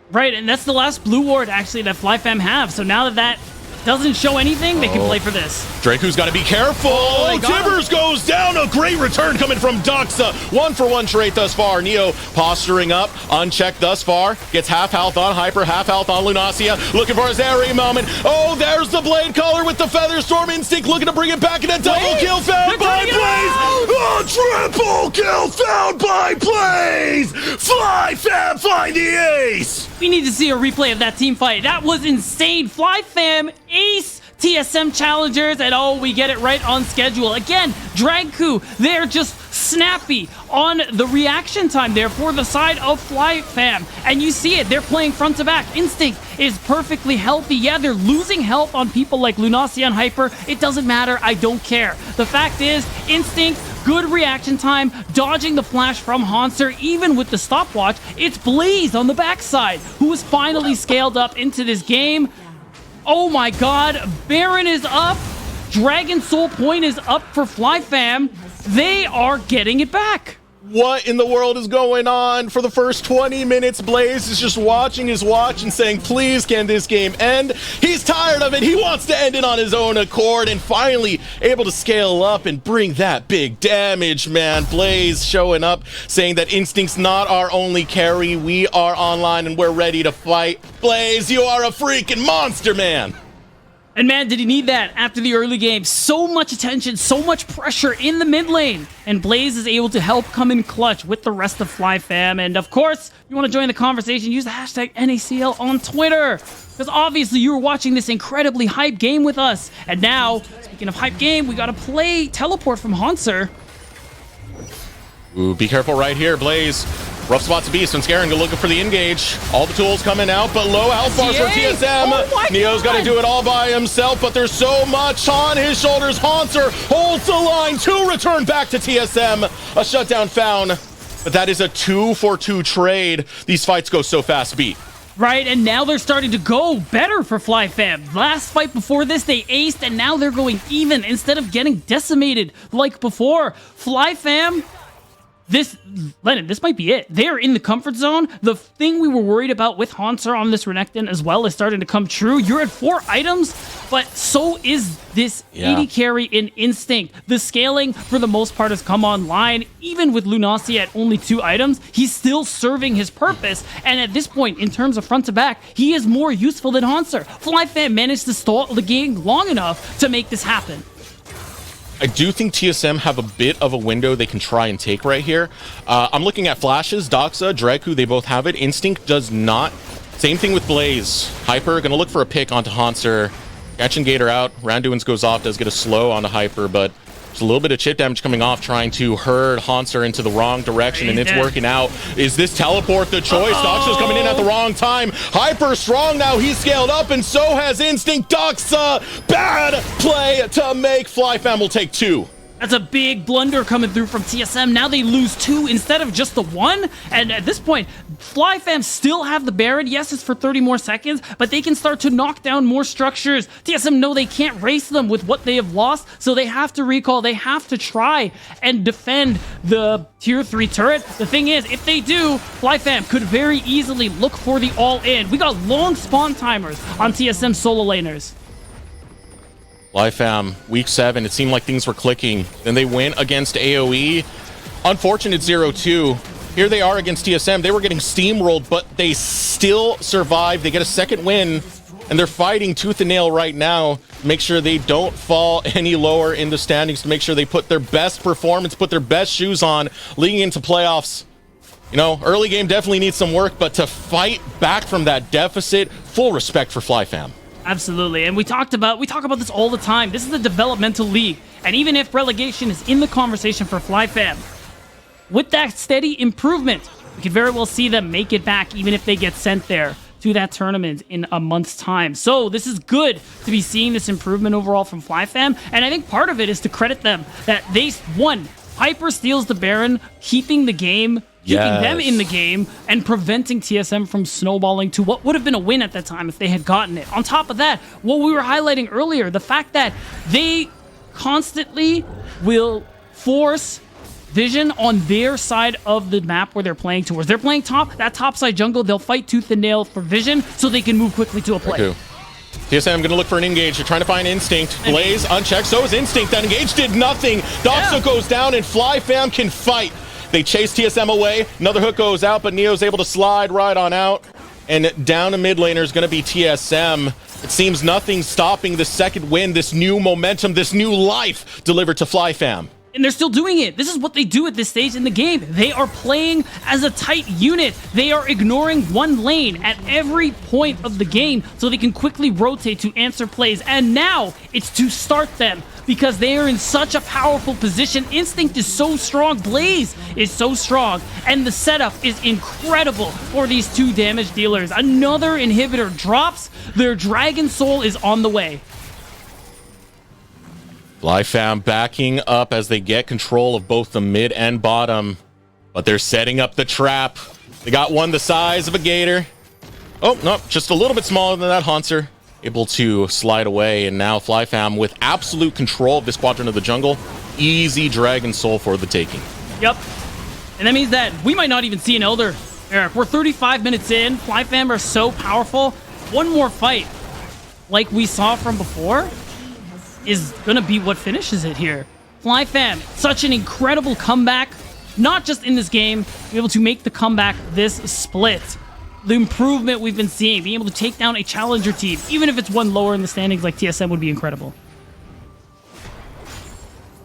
Right, and that's the last blue ward actually that FlyFam have. So now that doesn't show anything, they can play for this. Draku's got to be careful. Tibbers goes down. A great return coming from Doxa. 1-for-1 trade thus far. Neo posturing up, unchecked thus far. Gets half health on Hyper, half health on Lunacia. Looking for his airy moment. Oh, there's the Blade Caller with the Feather Storm Instinct. Looking to bring it back in a double kill found by Blaze. A triple kill found by Blaze. FlyFam find the ace. We need to see a replay of that team fight. That was insane. FlyFam ace TSM Challengers, and oh, we get it right on schedule. Again, Draku, they're just snappy on the reaction time there for the side of FlyFam. And you see it, they're playing front to back. Instinct is perfectly healthy. Yeah, they're losing health on people like Lunacia and Hyper. It doesn't matter, I don't care. The fact is, Instinct, good reaction time, dodging the flash from Hanser, even with the stopwatch. It's Blaze on the backside, who is finally scaled up into this game. Oh my god, Baron is up. Dragon Soul Point is up for FlyFam. They are getting it back. What in the world is going on? For the first 20 minutes, Blaze is just watching his watch and saying, please, can this game end? He's tired of it. He wants to end it on his own accord, and finally able to scale up and bring that big damage, man. Blaze showing up, saying that Instinct's not our only carry. We are online and we're ready to fight. Blaze, you are a freaking monster, man. And man, did he need that after the early game. So much attention, so much pressure in the mid lane. And Blaze is able to help come in clutch with the rest of FlyFam. And of course, if you want to join the conversation, use the hashtag NACL on Twitter. Because obviously you were watching this incredibly hype game with us. And now, speaking of hype game, we got to play Teleport from Hanser. Ooh, be careful right here, Blaze. Rough spot to be. Svenskeren looking for the engage. All the tools coming out, but low health bars for TSM. Oh Neo's got to do it all by himself, but there's so much on his shoulders. Hanser holds the line to return back to TSM. A shutdown found, but that is a 2-for-2 trade. These fights go so fast, beat. Right, and now they're starting to go better for FlyFam. Last fight before this, they aced, and now they're going even instead of getting decimated like before. FlyFam, Lennon, this might be it. They're in the comfort zone. The thing we were worried about with Hansar on this Renekton as well is starting to come true. You're at 4 items, but so is this AD carry in Instinct. The scaling, for the most part, has come online. Even with Lunacia at only 2 items, he's still serving his purpose. And at this point, in terms of front to back, he is more useful than Hansar. FlyFam managed to stall the game long enough to make this happen. I do think TSM have a bit of a window they can try and take right here. I'm looking at flashes, Doxa, Dreku, they both have it. Instinct does not. Same thing with Blaze. Hyper, gonna look for a pick onto Hansar. Catching Gator out. Randuin's goes off, does get a slow onto Hyper, but there's a little bit of chip damage coming off, trying to herd Hansar into the wrong direction, and it's working out. Is this teleport the choice? Doxa's coming in at the wrong time. Hyper strong now, he's scaled up, and so has Instinct. Doxa, bad play to make. FlyFam will take 2. That's a big blunder coming through from TSM. Now they lose 2 instead of just the 1. And at this point, FlyFam still have the Baron. Yes, it's for 30 more seconds, but they can start to knock down more structures. TSM know they can't race them with what they have lost, so they have to recall. They have to try and defend the tier 3 turret. The thing is, if they do, FlyFam could very easily look for the all-in. We got long spawn timers on TSM solo laners. FlyFam, week 7, it seemed like things were clicking. Then they win against AoE. Unfortunate 0-2. Here they are against TSM. They were getting steamrolled, but they still survived. They get a second win, and they're fighting tooth and nail right now to make sure they don't fall any lower in the standings, to make sure they put their best performance, put their best shoes on leading into playoffs. You know, early game definitely needs some work, but to fight back from that deficit, full respect for FlyFam. Absolutely, and we talk about this all the time. This is a developmental league, and even if relegation is in the conversation for FlyFam, with that steady improvement, we could very well see them make it back, even if they get sent there to that tournament in a month's time. So this is good to be seeing this improvement overall from FlyFam, and I think part of it is to credit them that they won. Hyper steals the Baron, keeping the game. Keeping them in the game and preventing TSM from snowballing to what would have been a win at that time if they had gotten it. On top of that, what we were highlighting earlier, the fact that they constantly will force vision on their side of the map where they're playing towards. They're playing top, that top side jungle, they'll fight tooth and nail for vision so they can move quickly to a play. TSM gonna look for an engage. They're trying to find Instinct. Blaze unchecked, so is Instinct. That engage did nothing. Doxa goes down and FlyFam can fight. They chase TSM away. Another hook goes out, but Neo's able to slide right on out. And down to mid laner is going to be TSM. It seems nothing's stopping the second win, this new momentum, this new life delivered to FlyFam. And they're still doing it. This is what they do at this stage in the game. They are playing as a tight unit. They are ignoring one lane at every point of the game so they can quickly rotate to answer plays. And now it's to start them because they are in such a powerful position. Instinct is so strong. Blaze is so strong. And the setup is incredible for these 2 damage dealers. Another inhibitor drops. Their Dragon Soul is on the way. FlyFam backing up as they get control of both the mid and bottom, but they're setting up the trap. They got one the size of a gator. Oh, no, just a little bit smaller than that. Hansar able to slide away, and now FlyFam with absolute control of this quadrant of the jungle. Easy Dragon Soul for the taking. Yep, and that means that we might not even see an Elder. Eric, we're 35 minutes in. FlyFam are so powerful. One more fight, like we saw from before, is gonna be what finishes it here. FlyFam, such an incredible comeback, not just in this game, be able to make the comeback this split. The improvement we've been seeing, being able to take down a challenger team, even if it's one lower in the standings like TSM, would be incredible.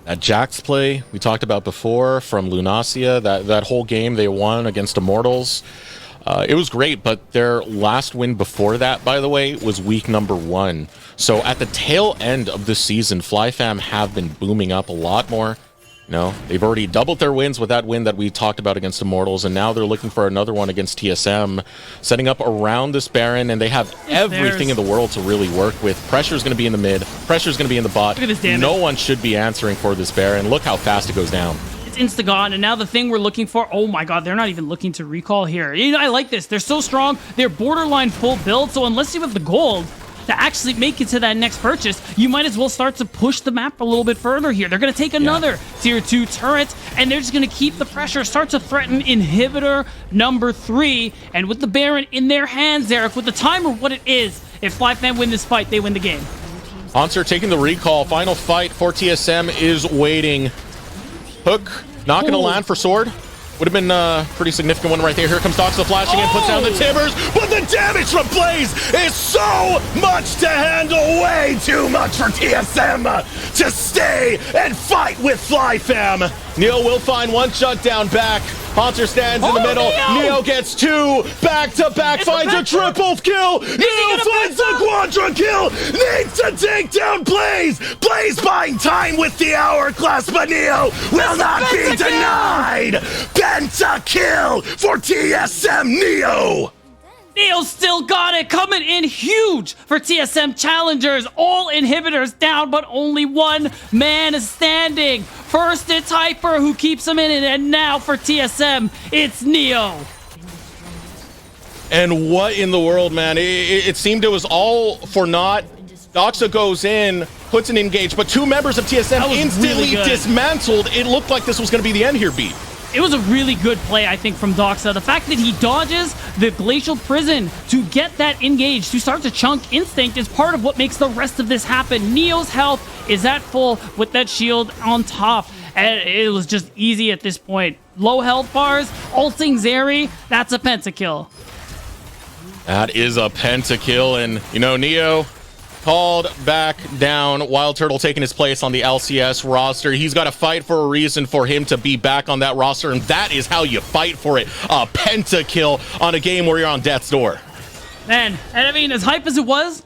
That Jax play we talked about before from Lunacia, that whole game they won against Immortals, it was great, but their last win before that, by the way, was week number 1. So at the tail end of this season, FlyFam have been booming up a lot more. You know, they've already doubled their wins with that win that we talked about against Immortals, and now they're looking for another one against TSM, setting up around this Baron, and they have everything in the world to really work with. Pressure's going to be in the mid, pressure's going to be in the bot. Look at this damage. No one should be answering for this Baron. Look how fast it goes down. It's insta-gone, and now the thing we're looking for, oh my god, they're not even looking to recall here. You know, I like this. They're so strong. They're borderline full build, so unless you have the gold, to actually make it to that next purchase, you might as well start to push the map a little bit further here. They're going to take another tier 2 turret, and they're just going to keep the pressure, start to threaten inhibitor number 3. And with the Baron in their hands, Eric, with the timer what it is, if FLYF win this fight, they win the game. Hanser taking the recall. Final fight for TSM is waiting. Hook not going to land for Sword. Would have been a pretty significant one right there. Here comes Doxa flashing in, puts down the Timbers, but the damage from Blaze is so much to handle. Way too much for TSM to stay and fight with FLYF. Neo will find one shutdown back. Hanser stands in the middle. Neo gets 2 back-to-back, finds a triple kill. Neo finds a quadra kill. Needs to take down Blaze. Blaze buying time with the hourglass, but Neo will not be denied. Pentakill for TSM Neo. Neo still got it, coming in huge for TSM Challengers. All inhibitors down, but only one man is standing. First, it's Hyper who keeps him in it, and now for TSM, it's Neo. And what in the world, man? It seemed it was all for naught. Doxa goes in, puts an engage, but 2 members of TSM instantly really dismantled. It looked like this was going to be the end here, Beat. It was a really good play, I think, from Doxa. The fact that he dodges the Glacial Prison to get that engage, to start to chunk Instinct, is part of what makes the rest of this happen. Neo's health is at full with that shield on top, and it was just easy at this point. Low health bars, ulting Zeri, that's a pentakill. That is a pentakill, and, you know, Neo called back down. Wild Turtle taking his place on the LCS roster. He's got to fight for a reason for him to be back on that roster, and that is how you fight for it. A pentakill on a game where you're on death's door. Man, and I mean, as hype as it was,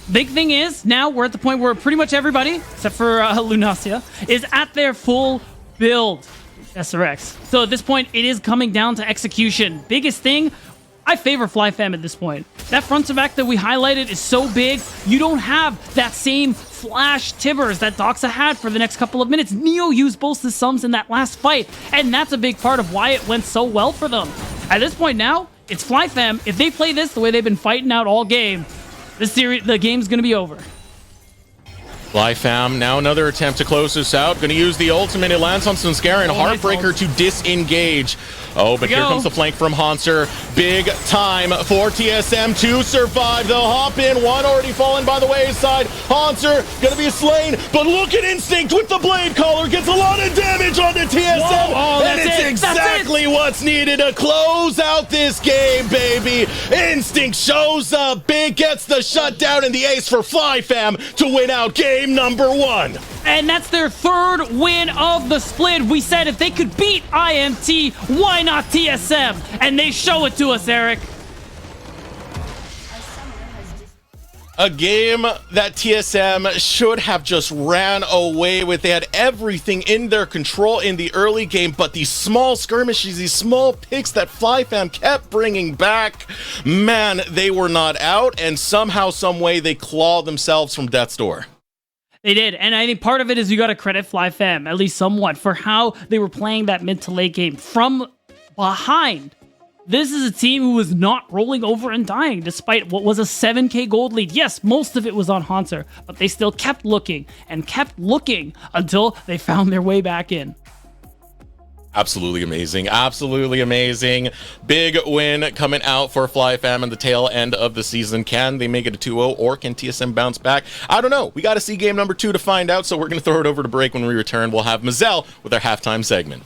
big thing is, now we're at the point where pretty much everybody, except for Lunacia, is at their full build. SRX. So at this point, it is coming down to execution. Biggest thing, I favor FLYF at this point. That front to back that we highlighted is so big, you don't have that same flash Tibbers that Doxa had for the next couple of minutes. Neo used both the sums in that last fight, and that's a big part of why it went so well for them. At this point now, it's FLYF. If they play this the way they've been fighting out all game, the game's going to be over. FLYF, now another attempt to close this out. Going to use the ultimate. It lands on Svenskeren. Heartbreaker to disengage. Oh, but here comes the flank from Hanser. Big time for TSM to survive. They'll hop in. One already fallen by the wayside. Hanser going to be slain, but look at Instinct with the blade collar. Gets a lot of damage on the TSM. Whoa, and it's exactly what's needed to close out this game, baby. Instinct shows up big, gets the shutdown and the ace for FLYF to win out game number 1. And that's their 3rd win of the split. We said if they could beat IMT, why not TSM? And they show it to us, Eric. A game that TSM should have just ran away with. They had everything in their control in the early game, but these small skirmishes, these small picks that FLYF kept bringing back, man, they were not out, and somehow, some way, they clawed themselves from death's door. They did, and I think part of it is you got to credit FLYF, at least somewhat, for how they were playing that mid to late game from behind. This is a team who was not rolling over and dying, despite what was a 7k gold lead. Yes, most of it was on Hanser, but they still kept looking and kept looking until they found their way back in. Absolutely amazing. Absolutely amazing. Big win coming out for FLYF in the tail end of the season. Can they make it a 2-0 or can TSM bounce back? I don't know. We got to see game number 2 to find out, so we're going to throw it over to break. When we return, we'll have Mazel with our halftime segment.